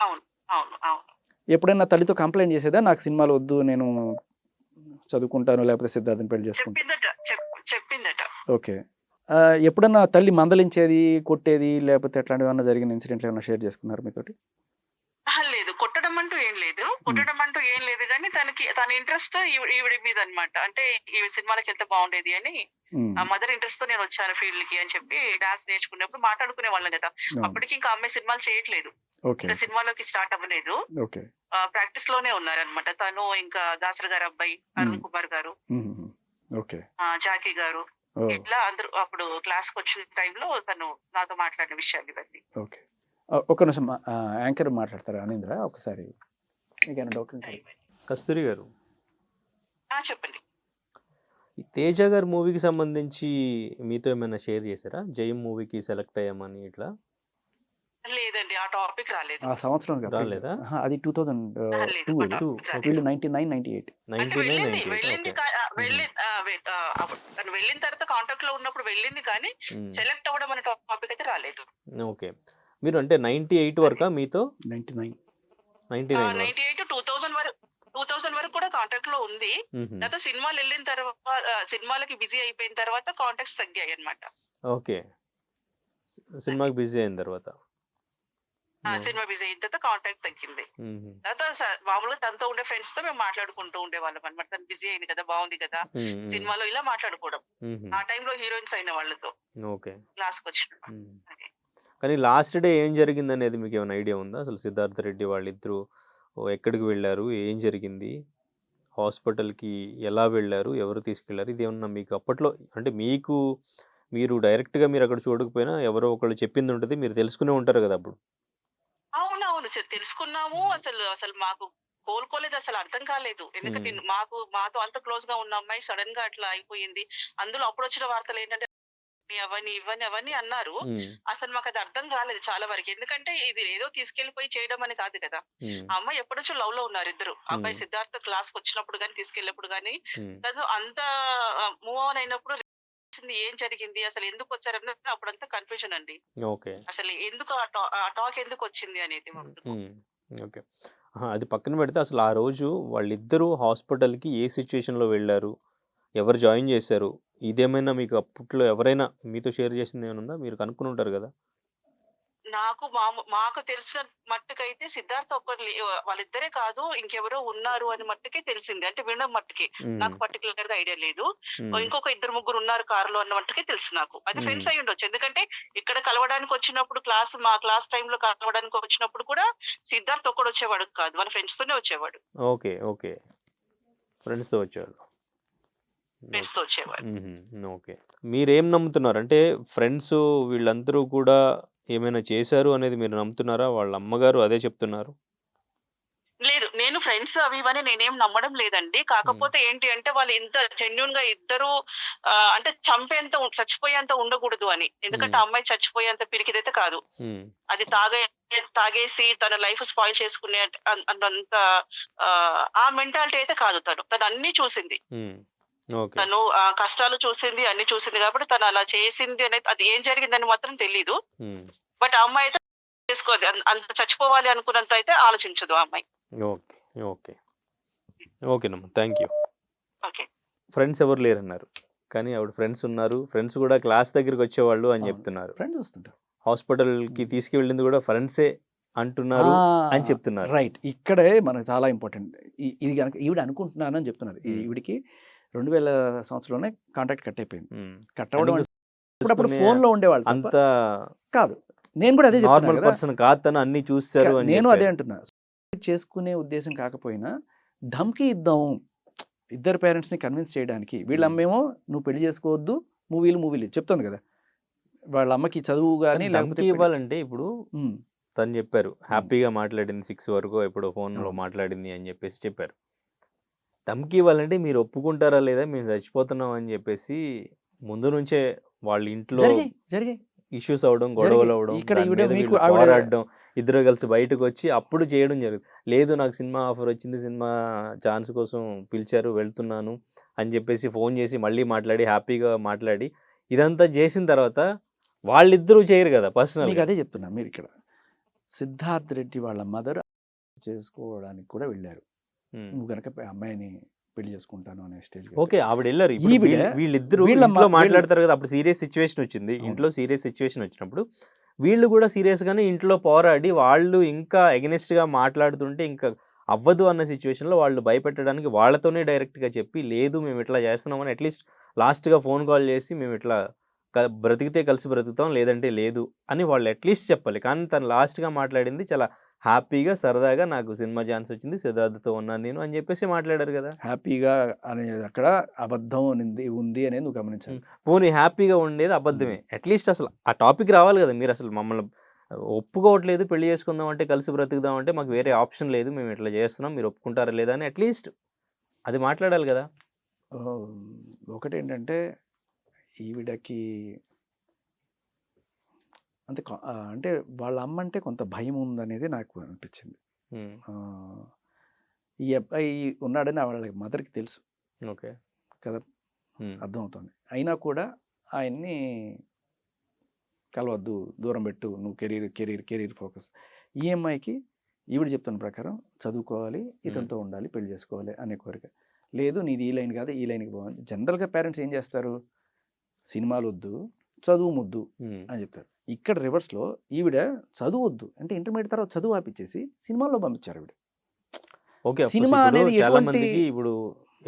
అవును అవును అవును. ఎప్పుడైనా తల్లితో కంప్లైంట్ చేసేదా, నాకు సినిమాలు వద్దు, నేను చదువుకుంటాను, లేకపోతే సిద్ధార్థని పెళ్లి చేసుకుంటాను? చెప్పిందట. ఓకే. ఎప్పుడన్నా తల్లి మందలించేది, కొట్టేది, లేకపోతే ఎట్లాంటివి ఏమన్నా జరిగిన ఇన్సిడెంట్లు ఏమన్నా షేర్ చేసుకున్నారు మీతోటి? లేదు, కొట్టడం అంటూ ఏం లేదు కానీ తన ఇంట్రెస్ట్ ఈవిడి మీద అన్నమాట. అంటే ఈ సినిమాలకి ఎంత బాగుండేది అని ఉమ్. ఆ మదర్ ఇంట్రెస్ట్ తో నేను వచ్చాను ఫీల్డ్ కి అని చెప్పి డాన్స్ నేర్చుకున్నప్పుడు మాట్లాడుకునే వాళ్ళం కదా. అవును. అప్పటికి ఇంకా అమ్మాయి సినిమాలు చేయట్లేదు, ఓకే. ఇంకా సినిమాలోకి స్టార్ట్ అవ్వలేదు, ఓకే. ప్రాక్టీస్ లోనే ఉన్నారనమాట. తను ఇంకా దాసరి గారు అబ్బాయి అరుణ్ కుమార్ గారు, ఉమ్. ఓకే. జాకీ గారు, ఓ. ఇట్లా అందరూ అప్పుడు క్లాస్ కి వచ్చిన టైంలో తను నాతో మాట్లాడిన విషయాలు ఇవన్నీ. ఓకే. ఒక్క నిమిషం యాంకర్ మాట్లాడతారా అనింద్రా ఒకసారి, మీకేమైనా డౌట్ ఉంటుంది? కస్తూరి గారు, చెప్పండి. ఈ తేజ గారి మూవీకి సంబంధించి మీతో ఏమైనా షేర్ చేశారా? జయం మూవీకి సెలెక్ట్ అయ్యామని ఇట్లా? లేదండి, ఆ టాపిక్ రాలేదు. ఆ సంవత్సరం కాదు. రాలేదా? అది 2002, లేదు. వీళ్ళు 99, 98. అంటే 99, వెళ్ళింది 98. తను వెళ్ళిన తర్వాత కాంటాక్ట్ లో ఉన్నప్పుడు వెళ్ళింది కానీ సెలెక్ట్ అవ్వడం అనే టాపిక్ అయితే రాలేదు. ఓకే. మీరు అంటే 98 వరకా మీతో? 99. 99 వరకు. 98 2000 వరకు కూడా కాంటాక్ట్ లో ఉంది. తర్వాత సినిమాలు వెళ్ళిన తర్వాత సినిమాలకి బిజీ అయిపోయిన తర్వాత కాంటాక్ట్స్ తగ్గాయి అన్నమాట. ఓకే. సినిమాకి బిజీ అయిన తర్వాత. సినిమా బిజీ అయిన తర్వాత కాంటాక్ట్ తగ్గింది. తర్వాత మామూలుగా తనతో ఉండే ఫ్రెండ్స్ తో మేము మాట్లాడుకుంటూ ఉండేవాళ్ళం అనమాట. తను బిజీ అయింది కదా, బాగుంది కదా సినిమాలో, ఇలా మాట్లాడుకోవడం. ఆ టైంలో హీరోయిన్స్ అయిన వాళ్ళతో ఓకే. క్లాస్ కి వచ్చిన. కానీ లాస్ట్ డే ఏం జరిగింది అనేది మీకు ఏమైనా ఐడియా ఉందా? అసలు సిద్ధార్థ రెడ్డి వాళ్ళిద్దరూ ఎక్కడికి వెళ్ళారు, ఏం జరిగింది, హాస్పిటల్కి ఎలా వెళ్ళారు, ఎవరు తీసుకెళ్లారు, ఇది ఏమన్నా మీకు అప్పట్లో అంటే మీరు డైరెక్ట్గా మీరు అక్కడ చూడకపోయినా ఎవరో ఒకళ్ళు చెప్పింది ఉంటుంది, మీరు తెలుసుకునే ఉంటారు కదా అప్పుడు? అవునవును, తెలుసుకున్నాము. అసలు మాకు కోలుకోలేదు, అసలు అర్థం కాలేదు. ఎందుకంటే మాతో అంత క్లోజ్ గా ఉన్న అమ్మాయి సడన్ గా అట్లా అయిపోయింది. అందులో అప్పుడు వచ్చిన వార్తలు ఏంటంటే అవన్నీ అన్నారు. అసలు మాకు అది అర్థం కాలేదు చాలా వరకు. ఎందుకంటే ఇది ఏదో తీసుకెళ్లిపోయి చేయడం అని కాదు కదా. ఆ అమ్మాయి ఎప్పటి నుంచో లవ్ లో ఉన్నారు ఇద్దరు. అబ్బాయి సిద్ధార్థ క్లాస్ కి వచ్చినప్పుడు గానీ తీసుకెళ్ళినప్పుడు గానీ తను అంత మూవ్ ఆన్ అయినప్పుడు ఏం జరిగింది, అసలు ఎందుకు వచ్చారన్నది అప్పుడంతా కన్ఫ్యూజన్ అండి. ఓకే. అసలు ఎందుకు ఆ టాక్ ఎందుకు వచ్చింది అనేది. ఓకే. అది పక్కన పెడితే అసలు ఆ రోజు వాళ్ళిద్దరూ హాస్పిటల్కి ఏ సిచ్యుయేషన్లో వెళ్ళారు, ఎవరు జాయిన్ చేశారు, ఇదేమైనా మీకు అప్పట్లో ఎవరైనా మీతో షేర్ చేసింది ఏమైనా ఉందా? మీరు కనుక్కుని ఉంటారు కదా. మాకు తెలిసిన మట్టుకైతే సిద్ధార్థ వాళ్ళిద్దరే కాదు, ఇంకెవరో ఉన్నారు అని మట్టుకే తెలిసింది. అంటే వినడం మట్టుకే, నాకు పర్టికులర్ గా ఐడియా లేదు. ఇంకొక 2-3 ఉన్నారు కారులో అన్న మట్టుకే తెలుసు నాకు. అది ఫ్రెండ్స్ అయి ఉండొచ్చు, ఎందుకంటే ఇక్కడ కలవడానికి వచ్చినప్పుడు మా క్లాస్ టైంలో కలవడానికి వచ్చినప్పుడు కూడా సిద్ధార్థ్ ఒక్కడు వచ్చేవాడు కాదు, వాళ్ళ ఫ్రెండ్స్ తోనే వచ్చేవాడు. ఓకే. ఓకే. ఫ్రెండ్స్తో వచ్చేవాడు. ఓకే. మీరేం నమ్ముతున్నారు అంటే ఫ్రెండ్స్ వీళ్ళందరూ కూడా ఏమైనా చేశారు అనేది మీరు నమ్ముతున్నారా? వాళ్ళ అమ్మగారు అదే చెప్తున్నారు. లేదు, నేను ఫ్రెండ్స్ అవి ఇవని నేనేం నమ్మడం లేదండి. కాకపోతే ఏంటి అంటే వాళ్ళు ఇంత జెన్యున్ గా ఇద్దరు అంటే చచ్చిపోయేంత ఉండకూడదు అని. ఎందుకంటే అమ్మాయి చచ్చిపోయేంత పిరికిదైతే కాదు. అది తాగేసి తన లైఫ్ స్పాయిల్ చేసుకునే అంత ఆ మెంటాలిటీ అయితే కాదు. తను అన్ని చూసింది, తను కష్టాలు చూసింది, అన్ని చూసింది. కాబట్టి తను అలా చేసింది అనేది, అది ఏం జరిగిందని మాత్రం తెలీదు. బట్ ఆ అమ్మాయి అయితే చేసుకోదు, అంత చచ్చిపోవాలి అనుకున్నంత అయితే ఆలోచించదు ఆ అమ్మాయి. ఓకే. ఓకే. ఓకేనమ్మా, థ్యాంక్ యూ. ఓకే. ఫ్రెండ్స్ ఎవరు లేరన్నారు, కానీ ఆవిడ ఫ్రెండ్స్ ఉన్నారు, ఫ్రెండ్స్ కూడా క్లాస్ దగ్గరికి వచ్చేవాళ్ళు అని చెప్తున్నారు. ఫ్రెండ్స్ వస్తుంటారు. హాస్పిటల్కి తీసుకువెళ్ళింది కూడా ఫ్రెండ్సే అంటున్నారు అని చెప్తున్నారు. రైట్, ఇక్కడే మనకు చాలా ఇంపార్టెంట్. ఇది కనుక ఈవిడ అనుకుంటున్నానని చెప్తున్నారు. ఈవిడికి 2000 సంవత్సరంలోనే కాంటాక్ట్ కట్ అయిపోయింది. కట్ అవ్వడం అప్పుడు ఫోన్ లో ఉండేవాళ్ళు అంత కాదు. నేను కూడా అదే నార్మల్ పర్సన్ కాదు, తను అన్ని చూస్తారు అని నేను అదే అంటున్నా. చేసుకునే ఉద్దేశం కాకపోయినా ధమ్కి ఇద్దాం ఇద్దరు పేరెంట్స్ని కన్విన్స్ చేయడానికి. వీళ్ళమ్మేమో నువ్వు పెళ్లి చేసుకోవద్దు, మూవీలు చెప్తుంది కదా, వాళ్ళ అమ్మకి చదువు కానీ కానీ లేకపోతే ధమ్కి ఇవ్వాలంటే ఇప్పుడు ఉమ్, తను చెప్పారు హ్యాపీగా మాట్లాడింది 6 వరకు ఎప్పుడో ఫోన్లో అవును. మాట్లాడింది అని చెప్పేసి చెప్పారు. ధమ్కి ఇవ్వాలంటే మీరు ఒప్పుకుంటారా లేదా మేము చచ్చిపోతున్నాం అని చెప్పేసి ముందు నుంచే వాళ్ళ ఇంట్లో జరిగాయి ఇష్యూస్ అవ్వడం, గొడవలు అవ్వడం, ఇక్కడ దాని ఈవిడ మీద మీకు వీళ్ళు ఆవిడ పోరాడడం, ఇద్దరు కలిసి బయటకు వచ్చి అప్పుడు చేయడం జరుగుతుంది. లేదు నాకు సినిమా ఆఫర్ వచ్చింది, సినిమా ఛాన్స్ కోసం పిలిచారు వెళ్తున్నాను అని చెప్పేసి ఫోన్ చేసి మళ్ళీ మాట్లాడి హ్యాపీగా మాట్లాడి ఇదంతా చేసిన తర్వాత వాళ్ళిద్దరూ చేయరు కదా మీకు పర్సనల్గా. అదే చెప్తున్నా. మీరు ఇక్కడ సిద్ధార్థ్ రెడ్డి వాళ్ళ మదర్ చేసుకోవడానికి కూడా వెళ్ళారు. నువ్వు కనుక అమ్మాయిని పెళ్లి చేసుకుంటాను అనే స్టేజ్ ఓకే ఆవిడ వెళ్ళారు. ఇప్పుడు ఈవిడ వీళ్ళిద్దరు వీళ్ళ ఇంట్లో వీళ్ళ- మాట్లాడతారు కదా, అప్పుడు సీరియస్ సిచ్యువేషన్ వచ్చింది. అవును. ఇంట్లో సీరియస్ సిచ్యువేషన్ వచ్చినప్పుడు వీళ్ళు కూడా సీరియస్గానే ఇంట్లో పోరాడి వాళ్ళు ఇంకా ఎగనెస్ట్గా మాట్లాడుతుంటే ఇంకా అవ్వదు అన్న సిచ్యువేషన్లో వాళ్ళు భయపెట్టడానికి వాళ్ళతోనే డైరెక్ట్గా చెప్పి లేదు మేము ఇట్లా చేస్తున్నామని అట్లీస్ట్ లాస్ట్గా ఫోన్ కాల్ చేసి మేము ఇట్లా బ్రతికితే కలిసి బ్రతుకుతాం లేదంటే లేదు అని వాళ్ళు అట్లీస్ట్ చెప్పాలి. కానీ తను లాస్ట్గా మాట్లాడింది చాలా హ్యాపీగా సరదాగా నాకు సినిమా ఛాన్స్ వచ్చింది సిద్ధార్థతో ఉన్నాను నేను అని చెప్పేసి మాట్లాడారు కదా. హ్యాపీగా అనేది అక్కడ అబద్ధం ఉంది అనేది నువ్వు గమనించాలి. పోనీ హ్యాపీగా ఉండేది అబద్ధమే. అట్లీస్ట్ అసలు ఆ టాపిక్ రావాలి కదా. మీరు అసలు మమ్మల్ని ఒప్పుకోవట్లేదు పెళ్లి చేసుకుందాం అంటే కలిసి బ్రతుకుదాం అంటే మాకు వేరే ఆప్షన్ లేదు మేము ఇట్లా చేస్తున్నాం మీరు ఒప్పుకుంటారా లేదా అని అట్లీస్ట్ అది మాట్లాడాలి కదా. ఒకటేంటంటే ఈవిడకి అంటే వాళ్ళ అమ్మ అంటే కొంత భయం ఉందనేది నాకు అనిపించింది. ఈ అబ్బాయి ఉన్నాడని వాళ్ళ మదర్కి తెలుసు ఓకే కదా, అర్థమవుతుంది. అయినా కూడా ఆయన్ని కలవద్దు, దూరం పెట్టు, నువ్వు కెరీర్ ఫోకస్. ఈ అమ్మాయికి ఈవిడ చెప్తున్న ప్రకారం చదువుకోవాలి, ఇతనితో ఉండాలి, పెళ్లి చేసుకోవాలి అనే కోరిక. లేదు నీది ఈ లైన్ కాదు ఈ లైన్కి పోవాలి. జనరల్గా పేరెంట్స్ ఏం చేస్తారు, సినిమాలు వద్దు చదువు ముద్దు అని చెప్తారు. ఇక్కడ రివర్స్లో ఈవిడ చదువు వద్దు అంటే ఇంటర్మీడియట్ తర్వాత చదువు ఆపిచ్చేసి సినిమాల్లో పంపించారు ఈవిడ. ఓకే సినిమా అనేది చాలా మందికి ఇప్పుడు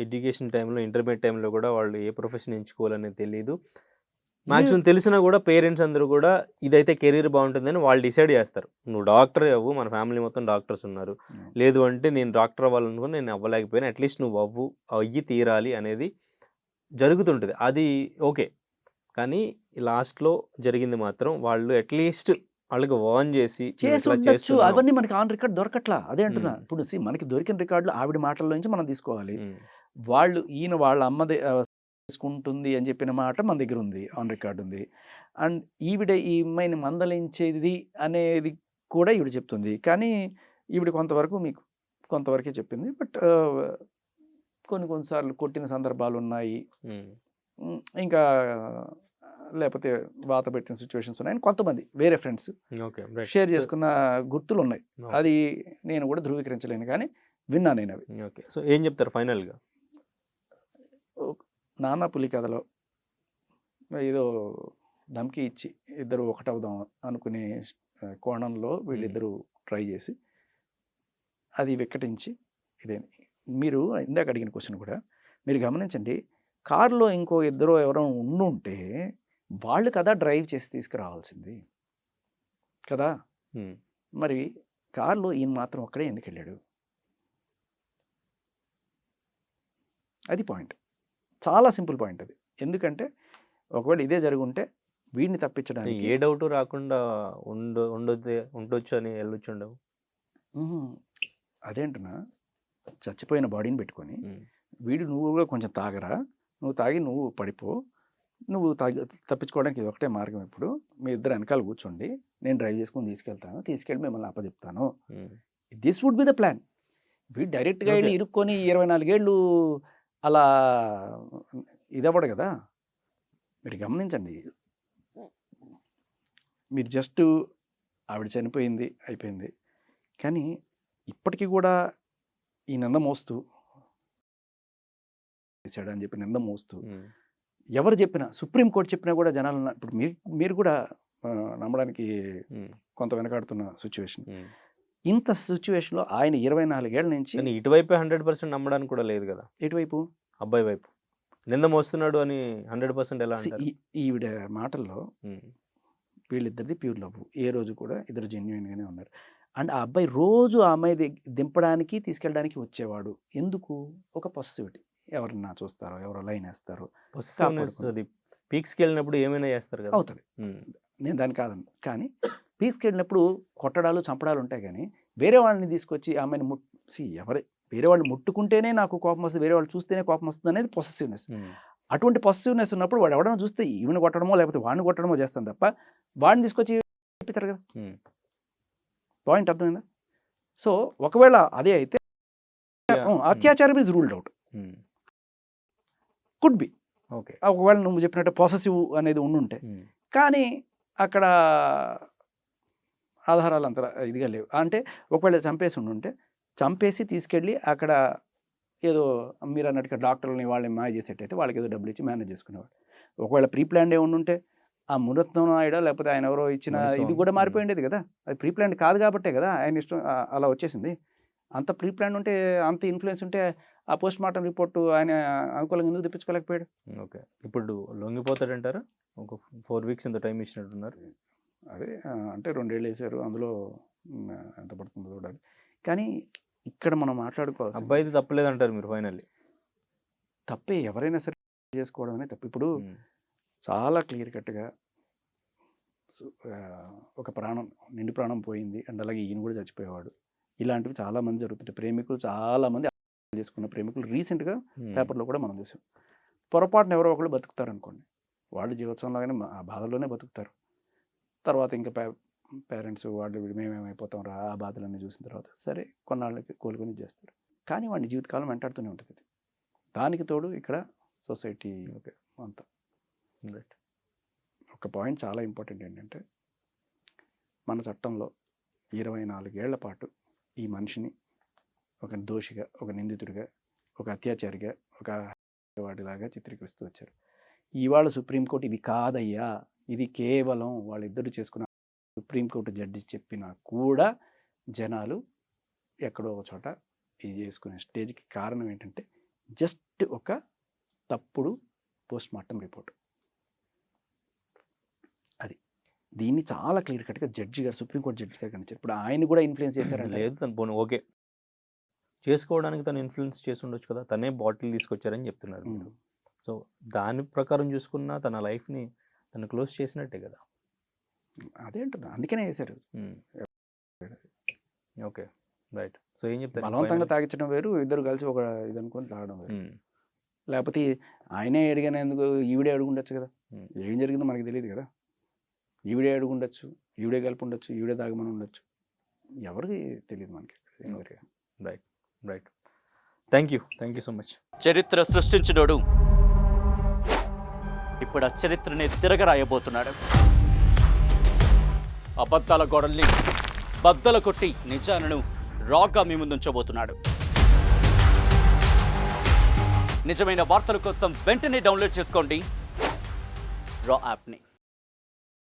ఎడ్యుకేషన్ టైంలో ఇంటర్మీడియట్ టైంలో కూడా వాళ్ళు ఏ ప్రొఫెషన్ ఎంచుకోవాలనేది తెలియదు. మాక్సిమం తెలిసినా కూడా పేరెంట్స్ అందరూ కూడా ఇదైతే కెరీర్ బాగుంటుందని వాళ్ళు డిసైడ్ చేస్తారు. నువ్వు డాక్టర్ అవ్వు, మన ఫ్యామిలీ మొత్తం డాక్టర్స్ ఉన్నారు, లేదు అంటే నేను డాక్టర్ అవ్వాలనుకుని నేను అవ్వలేకపోయినా అట్లీస్ట్ నువ్వు అయ్యి తీరాలి అనేది జరుగుతుంటుంది. అది ఓకే. కానీ లాస్ట్లో జరిగింది మాత్రం వాళ్ళు అట్లీస్ట్ వాళ్ళకి వార్న్ చేసి ఉండొచ్చు. అవన్నీ మనకి ఆన్ రికార్డ్ దొరకట్లా. అదే అంటున్నా. ఇప్పుడు మనకి దొరికిన రికార్డులు ఆవిడ మాటల్లో నుంచి మనం తీసుకోవాలి. వాళ్ళు వాళ్ళ అమ్మది తీసుకుంటుంది అని చెప్పిన మాట మన దగ్గర ఉంది, ఆన్ రికార్డ్ ఉంది. అండ్ ఈవిడ ఈ అమ్మాయిని మందలించేది అనేది కూడా ఈవిడ చెప్తుంది. కానీ ఈవిడ కొంతవరకే చెప్పింది. బట్ కొన్నిసార్లు కొట్టిన సందర్భాలు ఉన్నాయి, ఇంకా లేకపోతే వాత పెట్టిన సిచ్యువేషన్స్ ఉన్నాయని కొంతమంది వేరే ఫ్రెండ్స్ షేర్ చేసుకున్న గుర్తులు ఉన్నాయి. అది నేను కూడా ధృవీకరించలేను కానీ విన్నా నేను అవి. ఓకే, సో ఏం చెప్తారు ఫైనల్గా? నాన్న పులి కథలో ఏదో ధమ్కి ఇచ్చి ఇద్దరు ఒకటవుదాం అనుకునే కోణంలో వీళ్ళిద్దరూ ట్రై చేసి అది వికటించి ఇదే. మీరు ఇందాక అడిగిన క్వశ్చన్ కూడా మీరు గమనించండి, కారులో ఇంకో ఇద్దరు ఎవరో ఉండుంటే వాళ్ళు కదా డ్రైవ్ చేసి తీసుకురావాల్సింది కదా. మరి కారులో ఈయన మాత్రం ఒక్కడే ఎందుకు వెళ్ళాడు? అది పాయింట్, చాలా సింపుల్ పాయింట్ అది. ఎందుకంటే ఒకవేళ ఇదే జరుగుంటే వీడిని తప్పించడానికి ఏ డౌట్ రాకుండా ఉండొచ్చు అని వెళ్ళొచ్చుండవు. అదేంటున్నా, చచ్చిపోయిన బాడీని పెట్టుకొని నువ్వు కూడా కొంచెం తాగరా, నువ్వు తాగి నువ్వు పడిపో, నువ్వు తప్పించుకోవడానికి ఇది ఒకటే మార్గం. ఇప్పుడు మీ ఇద్దరు వెనకాల కూర్చోండి, నేను డ్రైవ్ చేసుకొని తీసుకెళ్ళి మిమ్మల్ని అప్పచెప్తాను. This would be the plan. వీడు డైరెక్ట్గా వెళ్ళి ఇరుక్కొని 24 ఏళ్ళు అలా ఇదవ్వడు కదా. మీరు గమనించండి, మీరు జస్ట్ ఆవిడ చనిపోయింది అయిపోయింది, కానీ ఇప్పటికీ కూడా ఈ నింద మోస్తూ చేశాడు అని చెప్పి నింద మోస్తూ ఎవరు చెప్పినా, సుప్రీంకోర్టు చెప్పినా కూడా జనాలు ఇప్పుడు మీరు కూడా నమ్మడానికి కొంత వెనకాడుతున్న సిచ్యువేషన్. ఇంత సిచ్యువేషన్లో ఆయన 24 ఏళ్ళ నుంచి ఇటువైపు 100% నమ్మడానికి కూడా లేదు కదా. ఎటువైపు? అబ్బాయి వైపు నింద మోస్తున్నాడు అని 100% ఎలా అంటారు? ఈవిడ మాటల్లో వీళ్ళిద్దరిది ప్యూర్ లవ్, ఏ రోజు కూడా ఇద్దరు జెన్యున్గానే ఉన్నారు. అండ్ ఆ అబ్బాయి రోజు ఆ అమ్మాయి దింపడానికి తీసుకెళ్ళడానికి వచ్చేవాడు. ఎందుకు? ఒక పొసెసివిటీ. ఎవరన్నా చూస్తారో, ఎవరో లైన్ వేస్తారో. అది పీక్స్కి వెళ్ళినప్పుడు ఏమైనా చేస్తారు కదా. అవుతుంది, నేను దాన్ని కాదను. కానీ పీక్స్కి వెళ్ళినప్పుడు కొట్టడాలు చంపడాలు ఉంటాయి, కానీ వేరే వాళ్ళని తీసుకొచ్చి ఆమెను వేరే వాళ్ళు ముట్టుకుంటేనే నాకు కోపం వస్తుంది, వేరే వాళ్ళు చూస్తేనే కోపం వస్తుంది అనేది పొసెసివ్నెస్. అటువంటి పొసెసివ్నెస్ ఉన్నప్పుడు వాడు ఎవడన్నా చూస్తే ఈవెన్ కొట్టడమో లేకపోతే వాడిని కొట్టడమో చేస్తాను తప్ప వాడిని తీసుకొచ్చి చెప్తారు కదా. పాయింట్ అర్థమైందా? సో ఒకవేళ అదే అయితే అత్యాచారం is ruled out. Could be okay, ఒకవేళ నువ్వు చెప్పినట్టు పొసెసివ్ అనేది ఉండుంటే. కానీ అక్కడ ఆధారాలు అంత ఇదిగా లేవు. అంటే ఒకవేళ చంపేసి ఉండుంటే చంపేసి తీసుకెళ్ళి అక్కడ ఏదో మీరు అన్నట్టుగా డాక్టర్లని వాళ్ళని మాయ చేసేటైతే వాళ్ళకి ఏదో డబ్బులు ఇచ్చి మేనేజ్ చేసుకునేవాడు. ఒకవేళ ప్రీ ప్లాన్డ్ ఏ ఉండుంటే ఆ మురత్నం నాయుడో లేకపోతే ఆయన ఎవరో ఇచ్చిన ఇది కూడా మారిపోయిండేది కదా. అది ప్రీ ప్లాన్డ్ కాదు కాబట్టే కదా ఆయన ఇష్టం అలా వచ్చేసింది. అంత ప్రీ ప్లాన్ ఉంటే, అంత ఇన్ఫ్లుయెన్స్ ఉంటే ఆ పోస్ట్ మార్టం రిపోర్టు ఆయన అనుకూలంగా ఎందుకు తెప్పించుకోలేకపోయాడు? ఓకే, ఇప్పుడు లొంగిపోతాడంటారా? ఒక 4 weeks ఇంత టైం ఇచ్చినట్టున్నారు. అదే అంటే 2 ఏళ్ళు వేసారు, అందులో ఎంత పడుతుందో చూడాలి. కానీ ఇక్కడ మనం మాట్లాడుకోవాలి, అబ్బాయిది తప్పలేదంటారు మీరు ఫైనల్లీ? తప్పే, ఎవరైనా సరే చేసుకోవడం అనేది తప్పు. ఇప్పుడు చాలా క్లియర్ కట్గా ఒక ప్రాణం, నిండు ప్రాణం పోయింది అండ్ అలాగే ఈయన కూడా చచ్చిపోయేవాడు. ఇలాంటివి చాలామంది జరుగుతుంటాయి. ప్రేమికులు చాలామంది చేసుకున్న ప్రేమికులు రీసెంట్గా పేపర్లో కూడా మనం చూసాం. పొరపాటున ఎవరో ఒకళ్ళు బతుకుతారు అనుకోండి, వాళ్ళు జీవితంలాగానే ఆ బాధల్లోనే బతుకుతారు. తర్వాత ఇంకా పేరెంట్స్ వాళ్ళు మేమేమైపోతాం రా ఆ బాధలన్నీ చూసిన తర్వాత సరే కొన్నాళ్ళకి కోలుకొని చేస్తారు. కానీ వాడిని జీవితకాలం వెంటాడుతూనే ఉంటుంది. దానికి తోడు ఇక్కడ సొసైటీ అంతా. రైట్. ఒక పాయింట్ చాలా ఇంపార్టెంట్ ఏంటంటే, మన చట్టంలో 24 ఏళ్ల పాటు ఈ మనిషిని ఒక దోషిగా, ఒక నిందితుడిగా, ఒక అత్యాచారిగా, ఒక వాడిలాగా చిత్రీకరిస్తూ వచ్చారు. ఇవాళ సుప్రీంకోర్టు ఇది కాదయ్యా, ఇది కేవలం వాళ్ళిద్దరు చేసుకున్న సుప్రీంకోర్టు జడ్జి చెప్పినా కూడా జనాలు ఎక్కడో ఒక చోట ఇది చేసుకునే స్టేజ్కి కారణం ఏంటంటే జస్ట్ ఒక తప్పుడు పోస్ట్ మార్టం రిపోర్ట్. అది దీన్ని చాలా క్లియర్ కట్గా జడ్జి గారు, సుప్రీంకోర్టు జడ్జి గారు కనిపించారు. ఇప్పుడు ఆయన కూడా ఇన్ఫ్లుయెన్స్ చేశారంటే లేదు, తను పోనీ ఓకే చేసుకోవడానికి తను ఇన్ఫ్లుయెన్స్ చేసి ఉండొచ్చు కదా, తనే బాటిల్ తీసుకొచ్చారని చెప్తున్నారు మీరు. సో దాని ప్రకారం చూసుకున్నా తన లైఫ్ని తను క్లోజ్ చేసినట్టే కదా. అదే అంటున్నా, అందుకనే చేశారు. Okay, right. సో ఏం చెప్తారు? బలవంతంగా తాగించడం వేరు, ఇద్దరు కలిసి ఒక ఇది అనుకొని తాగడం వేరు. లేకపోతే ఆయనే అడిగినందుకు ఈవిడే అడుగుండొచ్చు కదా. ఏం జరిగిందో మనకి తెలియదు కదా. ఈవిడే అడుగుండొచ్చు, ఈవిడే కలిపి ఉండొచ్చు, ఈవిడే తాగమని ఉండొచ్చు, ఎవరికి తెలియదు మనకి. Right, right. Thank you so much. చరిత్ర సృష్టించినోడు ఇప్పుడు ఆ చరిత్రని తిరగరాయబోతున్నాడు. అబద్ధాల గోడల్ని బద్దల కొట్టి నిజాలను రాగా మీ ముందుంచబోతున్నాడు. నిజమైన వార్తల కోసం వెంటనే డౌన్లోడ్ చేసుకోండి రా యాప్ని.